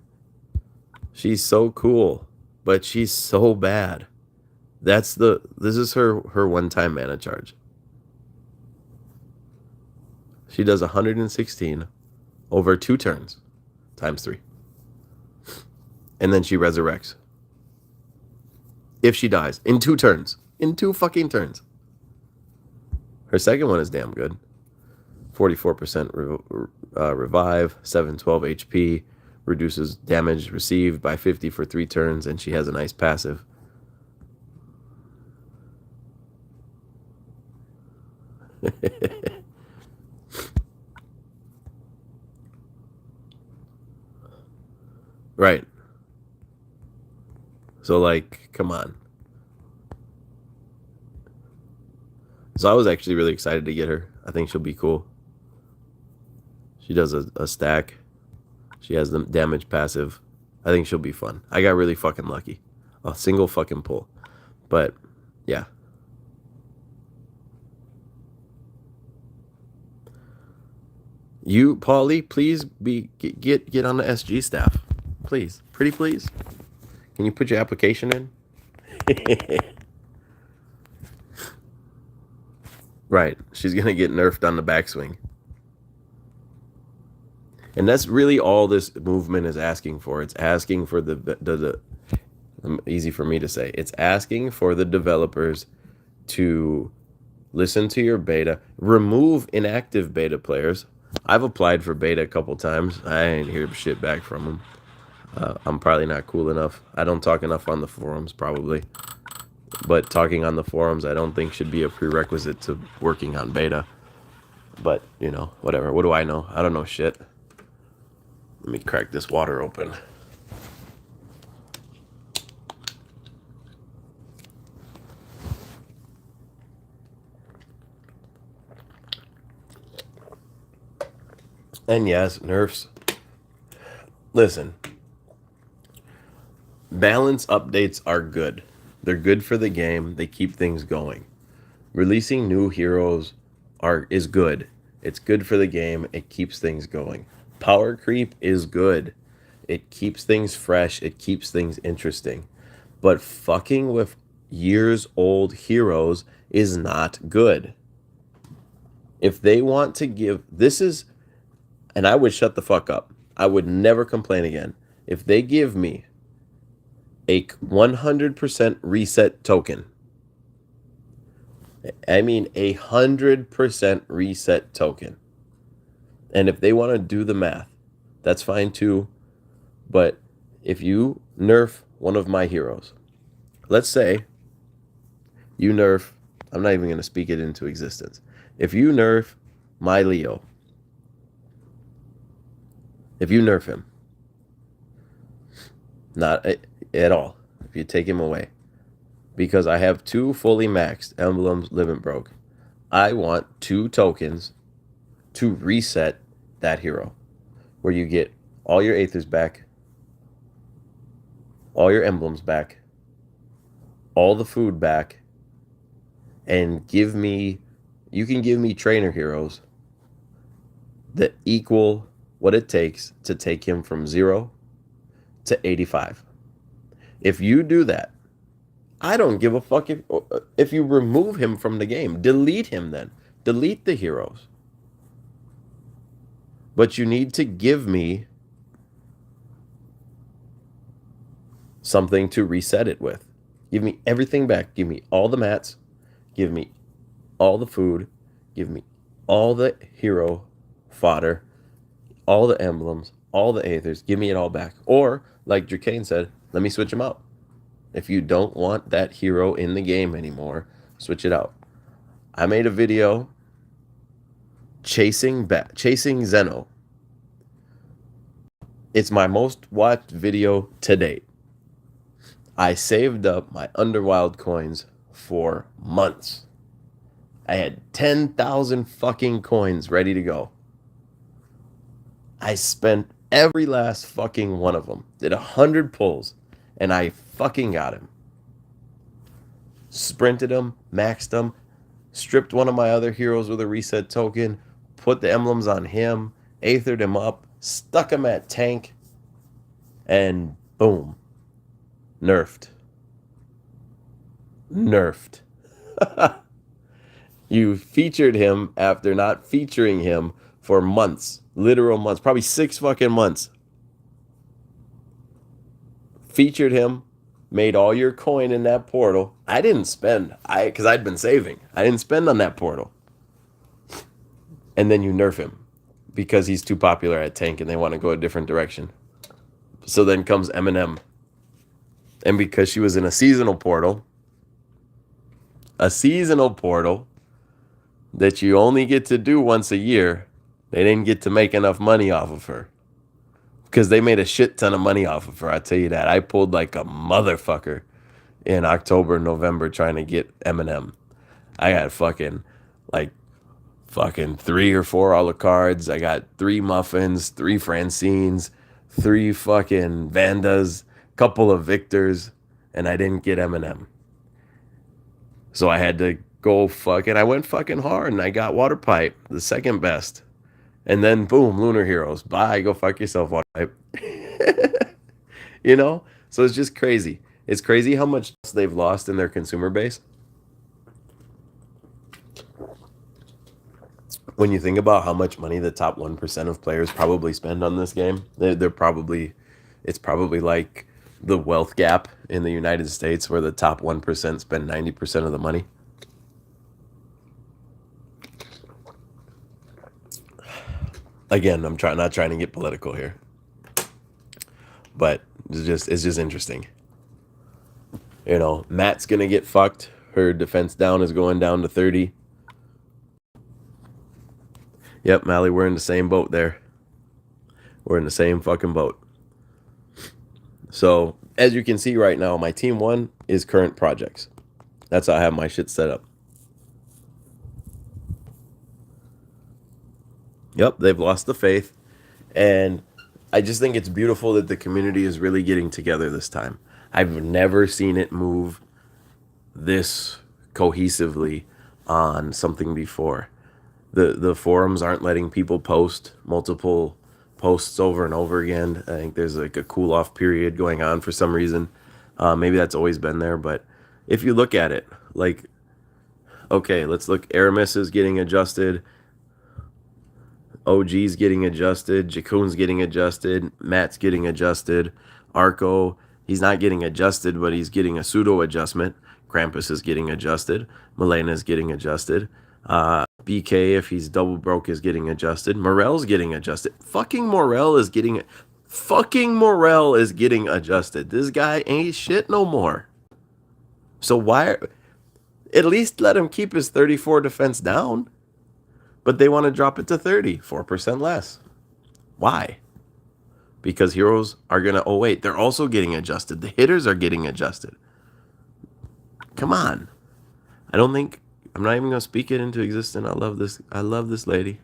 She's so cool, but she's so bad. This is her one-time mana charge. She does 116 over 2 turns times 3. And then she resurrects. If she dies in 2 turns, in 2 fucking turns. Her second one is damn good. 44% revive, 712 HP, reduces damage received by 50 for 3 turns, and she has a nice passive. Right. So, like, come on. So I was actually really excited to get her. I think she'll be cool. She does a stack. She has the damage passive. I think she'll be fun. I got really fucking lucky. A single fucking pull. But, yeah. You, Paulie, please get on the SG staff. Please. Pretty please. Can you put your application in? Right. She's going to get nerfed on the backswing. And that's really all this movement is asking for. It's asking for the easy for me to say. It's asking for the developers to listen to your beta, remove inactive beta players. I've applied for beta a couple times. I ain't hear shit back from them. I'm probably not cool enough. I don't talk enough on the forums, probably. But talking on the forums, I don't think should be a prerequisite to working on beta. But, you know, whatever. What do I know? I don't know shit. Let me crack this water open. And yes, nerfs. Listen. Balance updates are good. They're good for the game. They keep things going. Releasing new heroes is good. It's good for the game. It keeps things going. Power creep is good. It keeps things fresh. It keeps things interesting. But fucking with years old heroes is not good. If they want to give, and I would shut the fuck up. I would never complain again. If they give me a 100% reset token, I mean 100% reset token, and if they want to do the math, that's fine too. But if you nerf one of my heroes, let's say you nerf, I'm not even going to speak it into existence. If you nerf my Leo, if you nerf him, not at all, if you take him away, because I have 2 fully maxed emblems, live and broke, I want 2 tokens to reset that hero, where you get all your Aethers back, all your emblems back, all the food back, and you can give me trainer heroes that equal what it takes to take him from 0 to 85. If you do that, I don't give a fuck if you remove him from the game. Delete him then. Delete the heroes. But you need to give me something to reset it with. Give me everything back. Give me all the mats. Give me all the food. Give me all the hero fodder. All the emblems. All the aethers. Give me it all back. Or, like Dracane said, let me switch them out. If you don't want that hero in the game anymore, switch it out. I made a video chasing Zeno. It's my most watched video to date. I saved up my Underwild coins for months. I had 10,000 fucking coins ready to go. I spent every last fucking one of them. Did 100 pulls, and I fucking got him. Sprinted him, maxed him, stripped one of my other heroes with a reset token, put the emblems on him, aethered him up, stuck him at tank, and boom. Nerfed. You featured him after not featuring him for months. Literal months. Probably 6 fucking months. Featured him. Made all your coin in that portal. I didn't spend. Because I'd been saving. I didn't spend on that portal. And then you nerf him. Because he's too popular at tank and they want to go a different direction. So then comes Eminem. And because she was in a seasonal portal that you only get to do once a year, they didn't get to make enough money off of her. Because they made a shit ton of money off of her, I tell you that. I pulled like a motherfucker in October, November trying to get Eminem. I got fucking 3 or 4 Alucards. I got 3 Muffins, 3 Francines, 3 fucking Vandas, couple of Victors, and I didn't get Eminem. So I had to go I went fucking hard, and I got Water Pipe, the second best. And then boom, Lunar Heroes. Bye, go fuck yourself, Water Pipe. You know? So it's just crazy. It's crazy how much they've lost in their consumer base. When you think about how much money the top 1% of players probably spend on this game, it's probably like the wealth gap in the United States where the top 1% spend 90% of the money. Again, I'm not trying to get political here, but it's just interesting. You know, Matt's gonna get fucked. Her defense down is going down to 30. Yep, Mally, we're in the same boat there. We're in the same fucking boat. So, as you can see right now, my team 1 is current projects. That's how I have my shit set up. Yep, they've lost the faith. And I just think it's beautiful that the community is really getting together this time. I've never seen it move this cohesively on something before. The forums aren't letting people post multiple posts over and over again. I think there's like a cool off period going on for some reason. Maybe that's always been there, but if you look at it, like, okay, let's look. Aramis is getting adjusted. OG's getting adjusted. Jacoon's getting adjusted. Matt's getting adjusted. Arco, he's not getting adjusted, but he's getting a pseudo adjustment. Krampus is getting adjusted. Melena's getting adjusted. BK, if he's double broke, is getting adjusted. Morel's getting adjusted. Fucking Morel is getting adjusted. This guy ain't shit no more. So why? At least let him keep his 34 defense down. But they want to drop it to 30, 4% less. Why? Because heroes are going to, oh wait, they're also getting adjusted. The hitters are getting adjusted. Come on. I'm not even going to speak it into existence. I love this lady.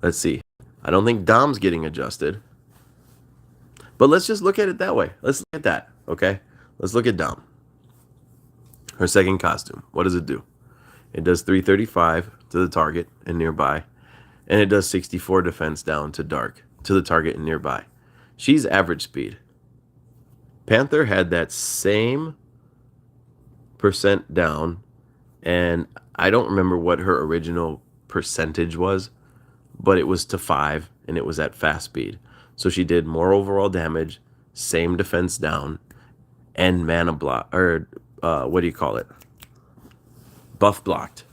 Let's see. I don't think Dom's getting adjusted. But let's just look at it that way. Let's look at that, okay? Let's look at Dom. Her second costume. What does it do? It does 335 to the target and nearby. And it does 64 defense down to dark to the target and nearby. She's average speed. Panther had that same percent down. And I don't remember what her original percentage was. but it was to 5 and it was at fast speed. So she did more overall damage, same defense down, and mana block, or what do you call it? Buff blocked.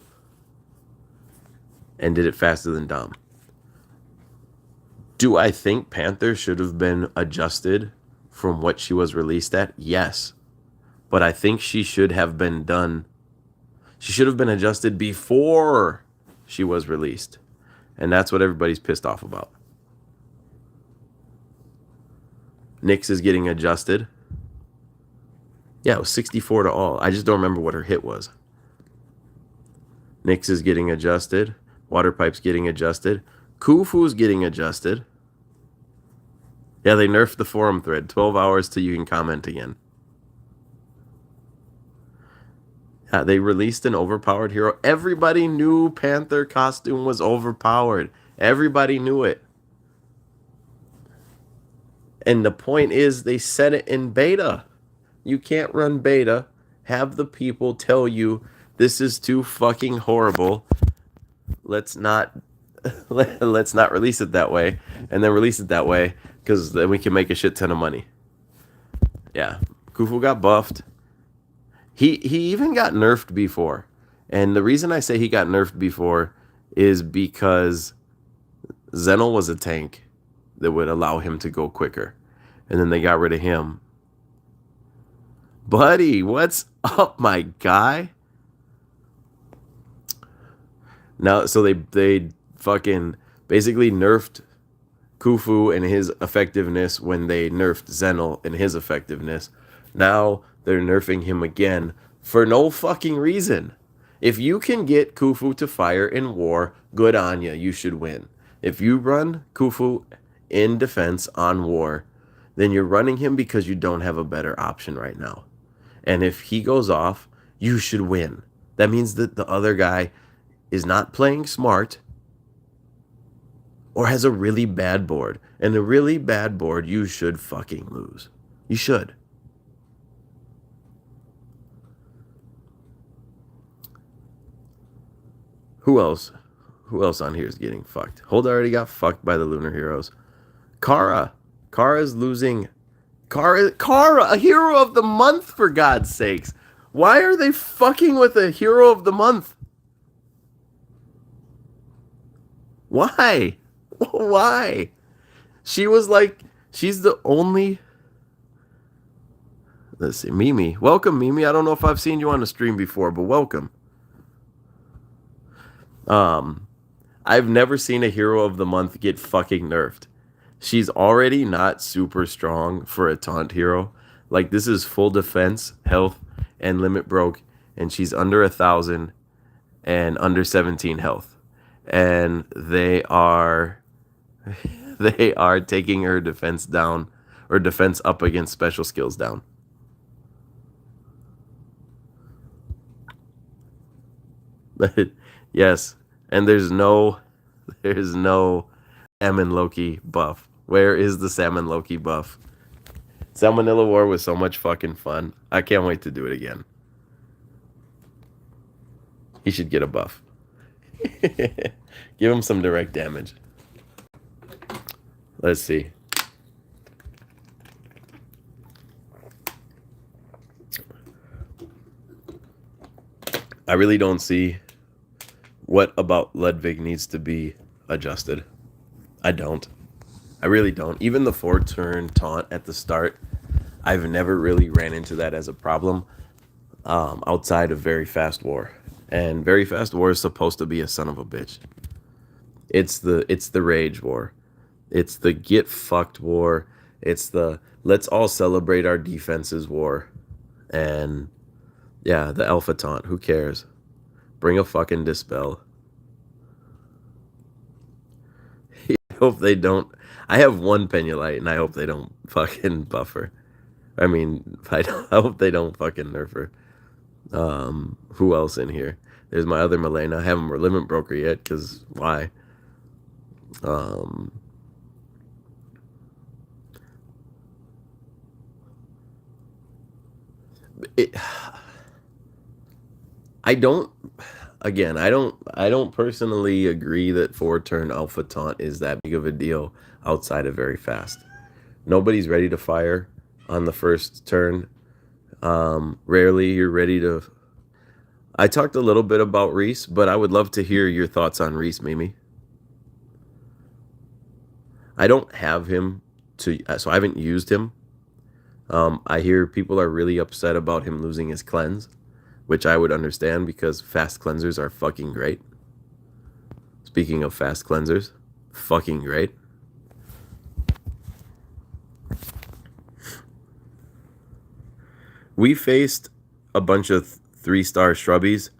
And did it faster than Dom. Do I think Panther should have been adjusted from what she was released at? Yes. But I think she should have been done. She should have been adjusted before she was released. And that's what everybody's pissed off about. Nyx is getting adjusted. Yeah, it was 64 to all. I just don't remember what her hit was. Nyx is getting adjusted. Water Pipe's getting adjusted. Khufu's getting adjusted. Yeah, they nerfed the forum thread. 12 hours till you can comment again. Yeah, they released an overpowered hero. Everybody knew Panther costume was overpowered. Everybody knew it. And the point is, they said it in beta. You can't run beta, have the people tell you this is too fucking horrible. Let's not release it that way, and then release it that way, because then we can make a shit ton of money. Yeah, Khufu got buffed. He even got nerfed before, and the reason I say he got nerfed before is because Zenel was a tank that would allow him to go quicker, and then they got rid of him. Buddy, what's up, my guy? Now, so they fucking basically nerfed Khufu and his effectiveness when they nerfed Zenel and his effectiveness. Now they're nerfing him again for no fucking reason. If you can get Khufu to fire in war, good on you. You should win. If you run Khufu in defense on war, then you're running him because you don't have a better option right now. And if he goes off, you should win. That means that the other guy is not playing smart or has a really bad board. And a really bad board, you should fucking lose. You should. Who else? Who else on here is getting fucked? Holda already got fucked by the Lunar Heroes. Kara. Kara's losing. Kara, a hero of the month, for God's sakes. Why are they fucking with a hero of the month? Why? Why? She was like, she's the only. Let's see, Mimi. Welcome, Mimi. I don't know if I've seen you on the stream before, but welcome. I've never seen a hero of the month get fucking nerfed. She's already not super strong for a taunt hero. Like, this is full defense, health, and limit broke, and she's under 1,000 and under 17 health. And they are taking her defense down, or defense up against special skills down. Yes, and there's no Salmon Loki buff. Where is the Salmon Loki buff? Salmonella War was so much fucking fun. I can't wait to do it again. He should get a buff. Give him some direct damage. Let's see. I really don't see what about Ludwig needs to be adjusted. I don't. I really don't. Even the 4-turn taunt at the start, I've never really ran into that as a problem outside of Very Fast War. And Very Fast War is supposed to be a son of a bitch. It's the rage war. It's the get fucked war. It's the let's all celebrate our defenses war. And yeah, the alpha taunt. Who cares? Bring a fucking dispel. I hope they don't. I have one Penulite, and I hope they don't fucking buff her. I mean, I hope they don't fucking nerf her. Who else in here? There's my other Milena. I haven't limit broker yet, because why? I don't again, I don't personally agree that 4-turn alpha taunt is that big of a deal outside of very fast. Nobody's ready to fire on the first turn. Rarely you're ready to. I talked a little bit about Reese, but I would love to hear your thoughts on Reese, Mimi. I don't have him so I haven't used him. I hear people are really upset about him losing his cleanse, which I would understand because fast cleansers are fucking great. Speaking of fast cleansers, fucking great. We faced a bunch of 3-star shrubbies,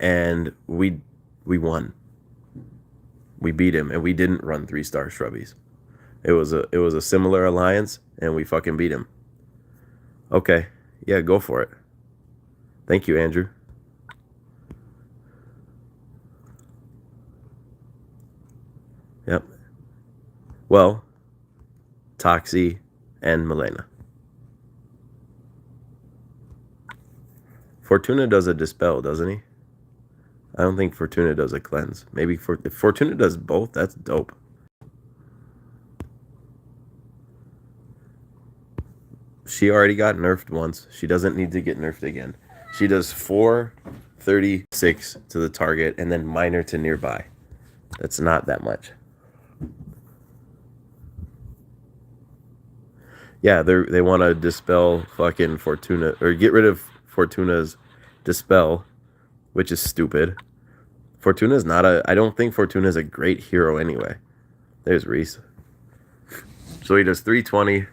and we won. We beat him, and we didn't run 3-star shrubbies. It was a similar alliance, and we fucking beat him. Okay, yeah, go for it. Thank you, Andrew. Yep. Well, Toxie and Milena. Fortuna does a dispel, doesn't he? I don't think Fortuna does a cleanse. Maybe if Fortuna does both, that's dope. She already got nerfed once. She doesn't need to get nerfed again. She does 436 to the target and then minor to nearby. That's not that much. Yeah, they want to dispel fucking Fortuna, or get rid of Fortuna's dispel, which is stupid. Fortuna's not I don't think Fortuna's a great hero anyway. There's Reese. So he does 320.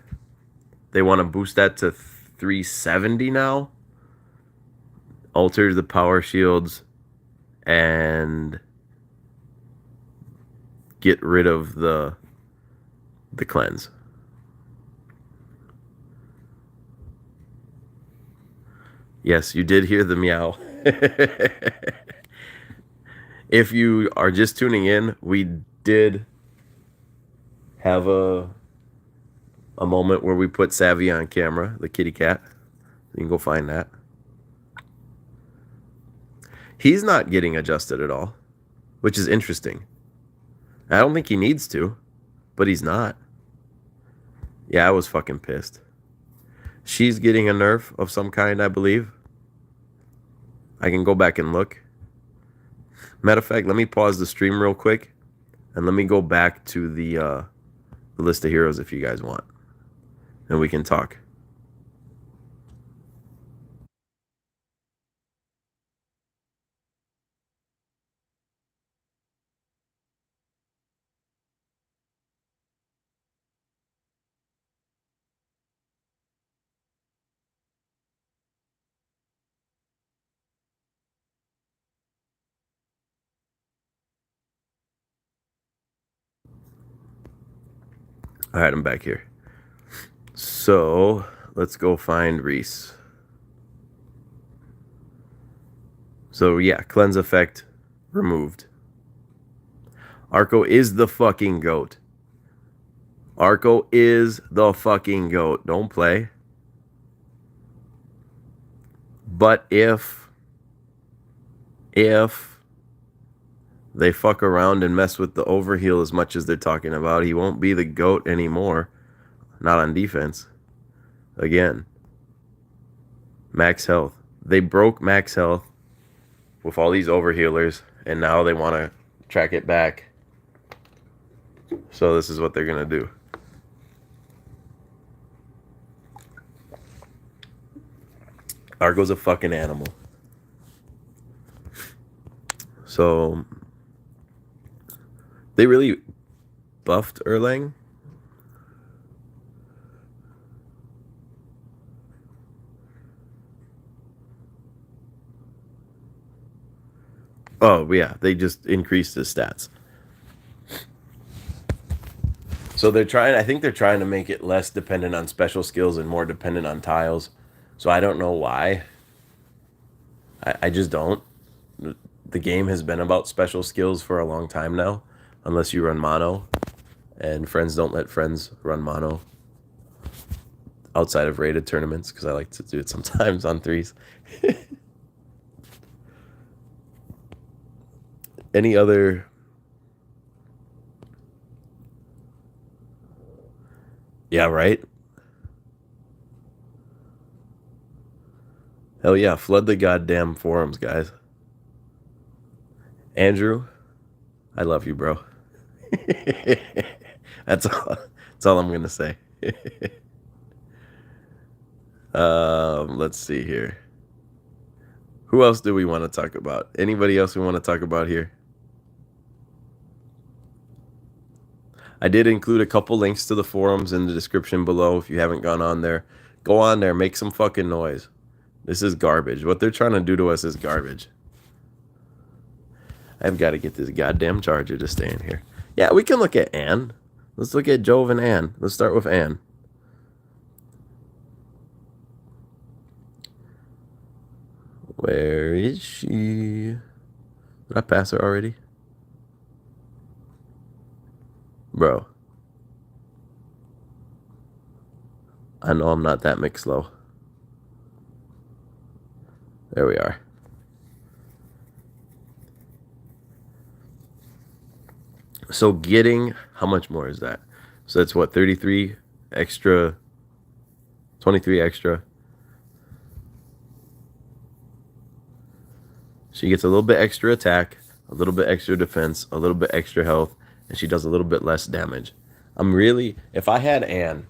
They want to boost that to 370 now. Alter the power shields and get rid of the cleanse. Yes, you did hear the meow. If you are just tuning in, we did have a moment where we put Savvy on camera, the kitty cat. You can go find that. He's not getting adjusted at all, which is interesting. I don't think he needs to, but he's not. Yeah, I was fucking pissed. She's getting a nerf of some kind, I believe. I can go back and look. Matter of fact, let me pause the stream real quick, and let me go back to the list of heroes if you guys want, and we can talk. All right, I'm back here. So let's go find Reese. So yeah, cleanse effect removed. Arco is the fucking GOAT. Arco is the fucking GOAT. Don't play. But if they fuck around and mess with the overheal as much as they're talking about, he won't be the GOAT anymore. Not on defense. Again, max health. They broke max health with all these overhealers, and now they want to track it back. So this is what they're going to do. Argo's a fucking animal. So they really buffed Erlang. Oh, yeah, they just increased his stats. So I think they're trying to make it less dependent on special skills and more dependent on tiles. So I don't know why. I just don't. The game has been about special skills for a long time now, unless you run mono, and friends don't let friends run mono outside of rated tournaments, because I like to do it sometimes on threes. Any other? Yeah, right? Hell yeah, flood the goddamn forums, guys. Andrew, I love you, bro. That's all I'm going to say. Let's see here. Who else do we want to talk about? Anybody else we want to talk about here? I did include a couple links to the forums in the description below. If you haven't gone on there, go on there, make some fucking noise. This is garbage. What they're trying to do to us is garbage. I've got to get this goddamn charger to stay in here. Yeah, we can look at Anne. Let's look at Jove and Anne. Let's start with Anne. Where is she? Did I pass her already? Bro. I know I'm not that mixed low. There we are. So getting, how much more is that? So that's what, 33 extra, 23 extra. She gets a little bit extra attack, a little bit extra defense, a little bit extra health, and she does a little bit less damage. If I had Anne,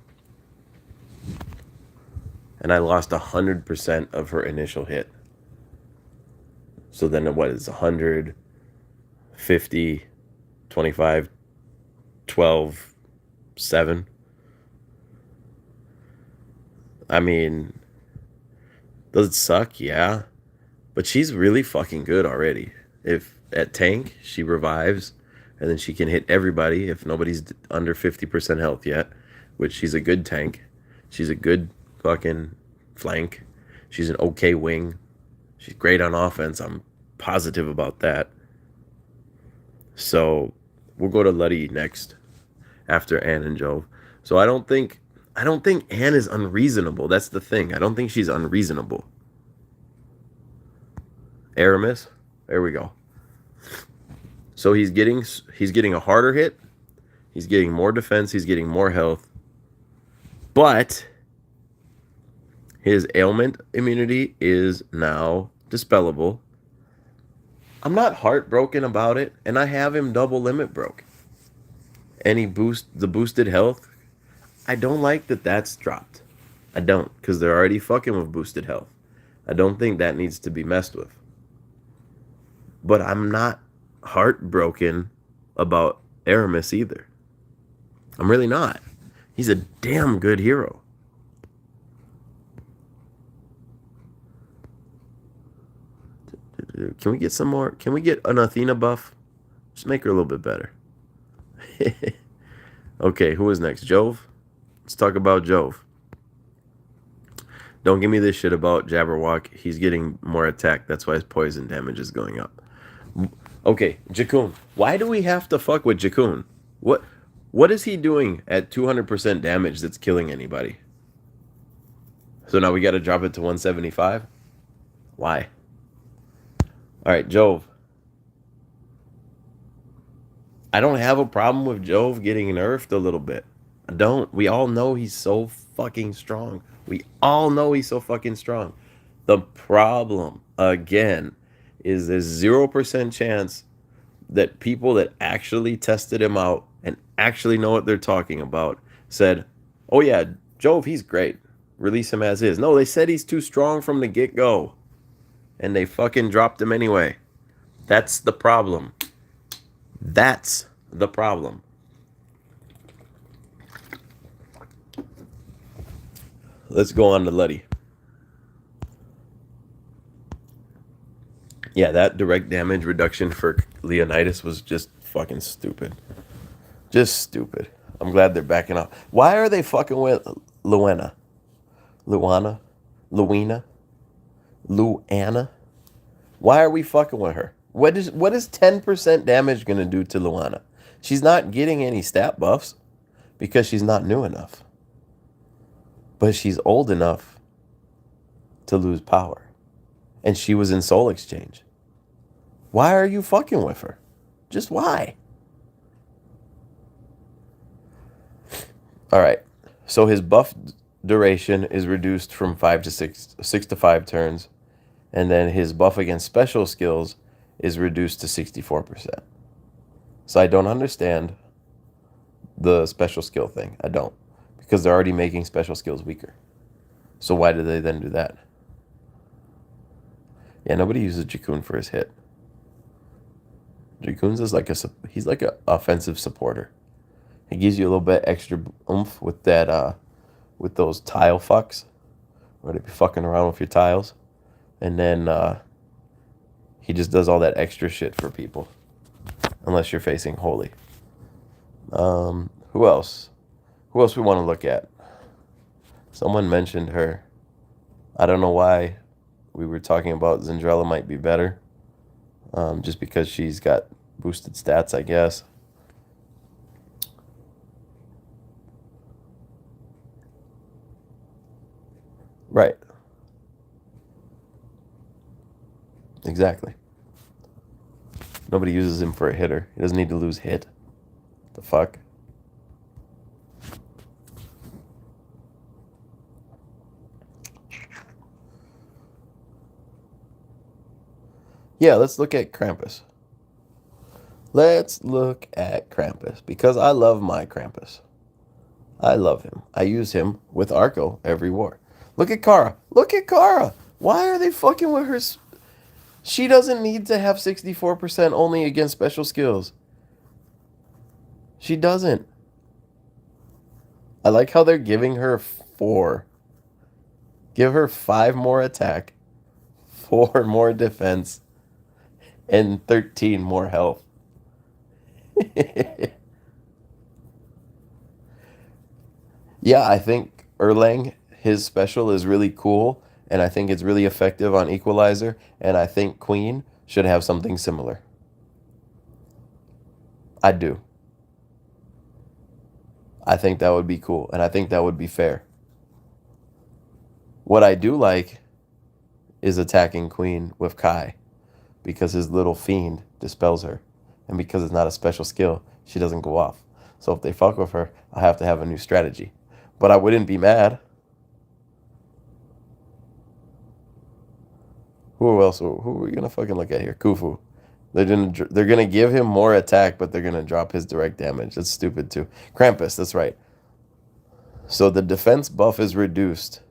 and I lost 100% of her initial hit, so then what is 100, 50, 25, 12, 7? I mean, does it suck? Yeah. But she's really fucking good already. If at tank, she revives, and then she can hit everybody if nobody's under 50% health yet, which she's a good tank. She's a good fucking flank. She's an okay wing. She's great on offense. I'm positive about that. So we'll go to Luddy next after Anne and Jove. So I don't think Anne is unreasonable. That's the thing. I don't think she's unreasonable. Aramis, there we go. So he's getting a harder hit. He's getting more defense. He's getting more health. But his ailment immunity is now dispellable. I'm not heartbroken about it, and I have him double limit broke. And the boosted health. I don't like that that's dropped. I don't, because they're already fucking with boosted health. I don't think that needs to be messed with. But I'm not heartbroken about Aramis either. I'm really not. He's a damn good hero. Can we get some more? Can we get an Athena buff? Just make her a little bit better. Okay, who is next? Jove? Let's talk about Jove. Don't give me this shit about Jabberwock. He's getting more attack. That's why his poison damage is going up. Okay, Jakun. Why do we have to fuck with Jakun? What is he doing at 200% damage that's killing anybody? So now we got to drop it to 175? Why? All right, Jove. I don't have a problem with Jove getting nerfed a little bit. I don't. We all know he's so fucking strong. We all know he's so fucking strong. The problem, again, is there's 0% chance that people that actually tested him out and actually know what they're talking about said, oh yeah, Jove, he's great. Release him as is. No, they said he's too strong from the get-go. And they fucking dropped him anyway. That's the problem. That's the problem. Let's go on to Luddy. Yeah, that direct damage reduction for Leonidas was just fucking stupid. Just stupid. I'm glad they're backing off. Why are they fucking with Luana? Luana? Luina? Luana? Why are we fucking with her? What is 10% damage going to do to Luana? She's not getting any stat buffs because she's not new enough. But she's old enough to lose power. And she was in Soul Exchange. Why are you fucking with her? Just why? All right. So his buff duration is reduced from 6 to 5 turns, and then his buff against special skills is reduced to 64%. So I don't understand the special skill thing. I don't. Because they're already making special skills weaker. So why did they then do that? Yeah, nobody uses Jakun for his hit. Jakun's is he's like a offensive supporter. He gives you a little bit extra oomph with that with those tile fucks. Where they be fucking around with your tiles. And then he just does all that extra shit for people. Unless you're facing Holy. Who else? Who else we want to look at? Someone mentioned her. I don't know why we were talking about Zendrella might be better. Just because she's got boosted stats, I guess. Right. Exactly. Nobody uses him for a hitter. He doesn't need to lose hit. The fuck? Yeah, let's look at Krampus. Let's look at Krampus. Because I love my Krampus. I love him. I use him with Arco every war. Look at Kara. Look at Kara. Why are they fucking with her? She doesn't need to have 64% only against special skills. She doesn't. I like how they're giving her 4. Give her 5 more attack, 4 more defense, and 13 more health. Yeah, I think Erlang, his special is really cool, and I think it's really effective on Equalizer, and I think Queen should have something similar. I do. I think that would be cool, and I think that would be fair. What I do like is attacking Queen with Kai, because his little fiend dispels her, and because it's not a special skill, she doesn't go off. So if they fuck with her, I have to have a new strategy. But I wouldn't be mad. Who else? Who are we gonna fucking look at here? Khufu. They're gonna give him more attack, but they're gonna drop his direct damage. That's stupid too. Krampus. That's right. So the defense buff is reduced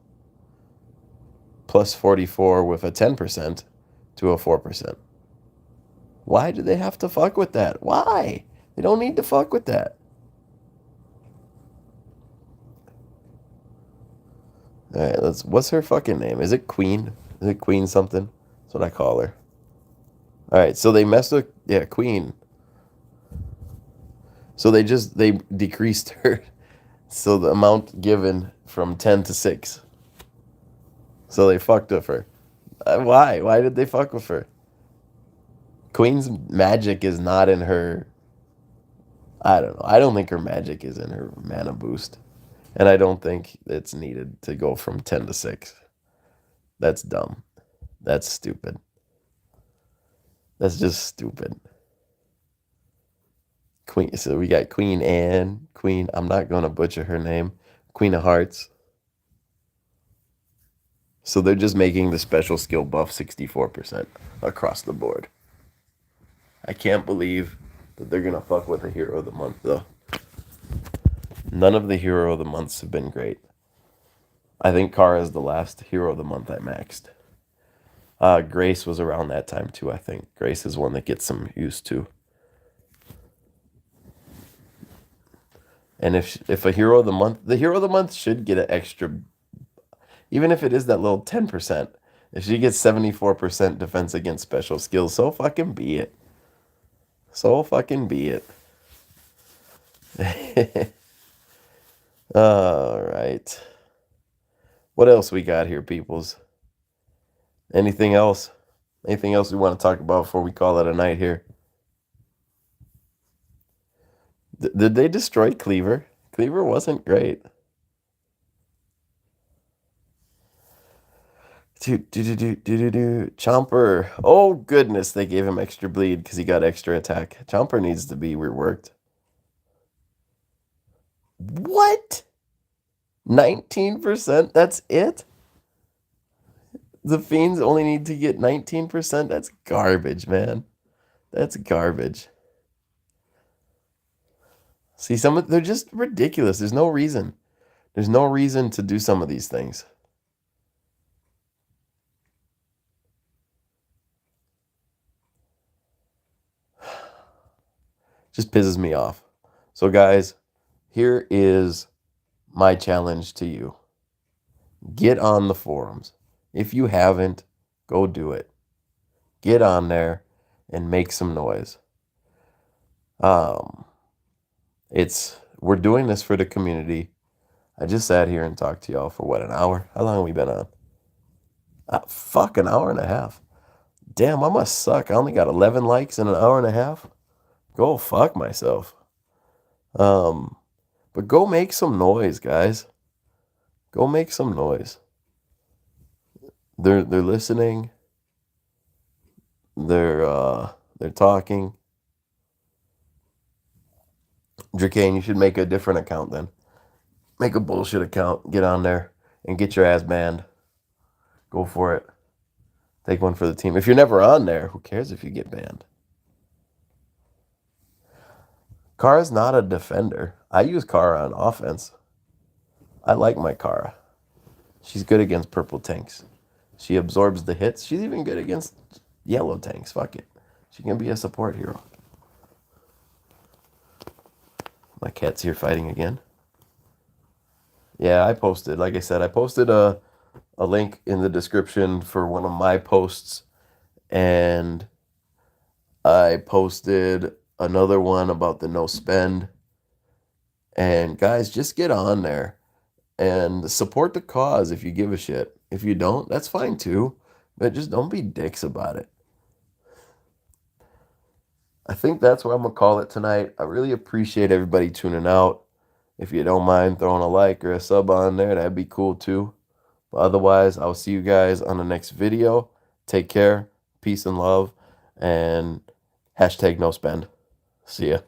plus 44 with a 10% to a 4%. Why do they have to fuck with that? Why? They don't need to fuck with that. All right, what's her fucking name? Is it Queen? Is it Queen something? That's what I call her. All right, so they messed with, yeah, Queen. So they decreased her. So the amount given from 10 to 6. So they fucked with her. Why? Why did they fuck with her? Queen's magic is not in her. I don't know. I don't think her magic is in her mana boost. And I don't think it's needed to go from 10 to 6. That's dumb. That's stupid. That's just stupid. Queen. So we got Queen Anne. Queen. I'm not going to butcher her name. Queen of Hearts. So they're just making the special skill buff 64% across the board. I can't believe that they're going to fuck with a Hero of the Month, though. None of the Hero of the Months have been great. I think Kara is the last Hero of the Month I maxed. Grace was around that time, too, I think. Grace is one that gets some use to. And if a Hero of the Month should get an extra, even if it is that little 10%, if she gets 74% defense against special skills, so fucking be it. So fucking be it. All right. What else we got here, peoples? Anything else? Anything else we want to talk about before we call it a night here? Did they destroy Cleaver? Cleaver wasn't great. Chomper. Oh, goodness. They gave him extra bleed because he got extra attack. Chomper needs to be reworked. What? 19%? That's it? The Fiends only need to get 19%? That's garbage, man. That's garbage. See, they're just ridiculous. There's no reason. There's no reason to do some of these things. Just pisses me off. So, guys, here is my challenge to you. Get on the forums. If you haven't, go do it. Get on there and make some noise. We're doing this for the community. I just sat here and talked to y'all for what, an hour? How long have we been on? Fuck, an hour and a half. Damn, I must suck. I only got 11 likes in an hour and a half. Go fuck myself. But go make some noise, guys. Go make some noise. They're listening. They're talking. Dracane, you should make a different account then. Make a bullshit account. Get on there and get your ass banned. Go for it. Take one for the team. If you're never on there, who cares if you get banned? Kara's not a defender. I use Kara on offense. I like my Kara. She's good against purple tanks. She absorbs the hits. She's even good against yellow tanks. Fuck it. She can be a support hero. My cat's here fighting again. Yeah, I posted, like I said, I posted a link in the description for one of my posts. And I posted another one about the no spend. And guys, just get on there and support the cause if you give a shit. If you don't, that's fine too. But just don't be dicks about it. I think that's what I'm going to call it tonight. I really appreciate everybody tuning out. If you don't mind throwing a like or a sub on there, that'd be cool too. But otherwise, I'll see you guys on the next video. Take care. Peace and love. And hashtag no spend. See ya.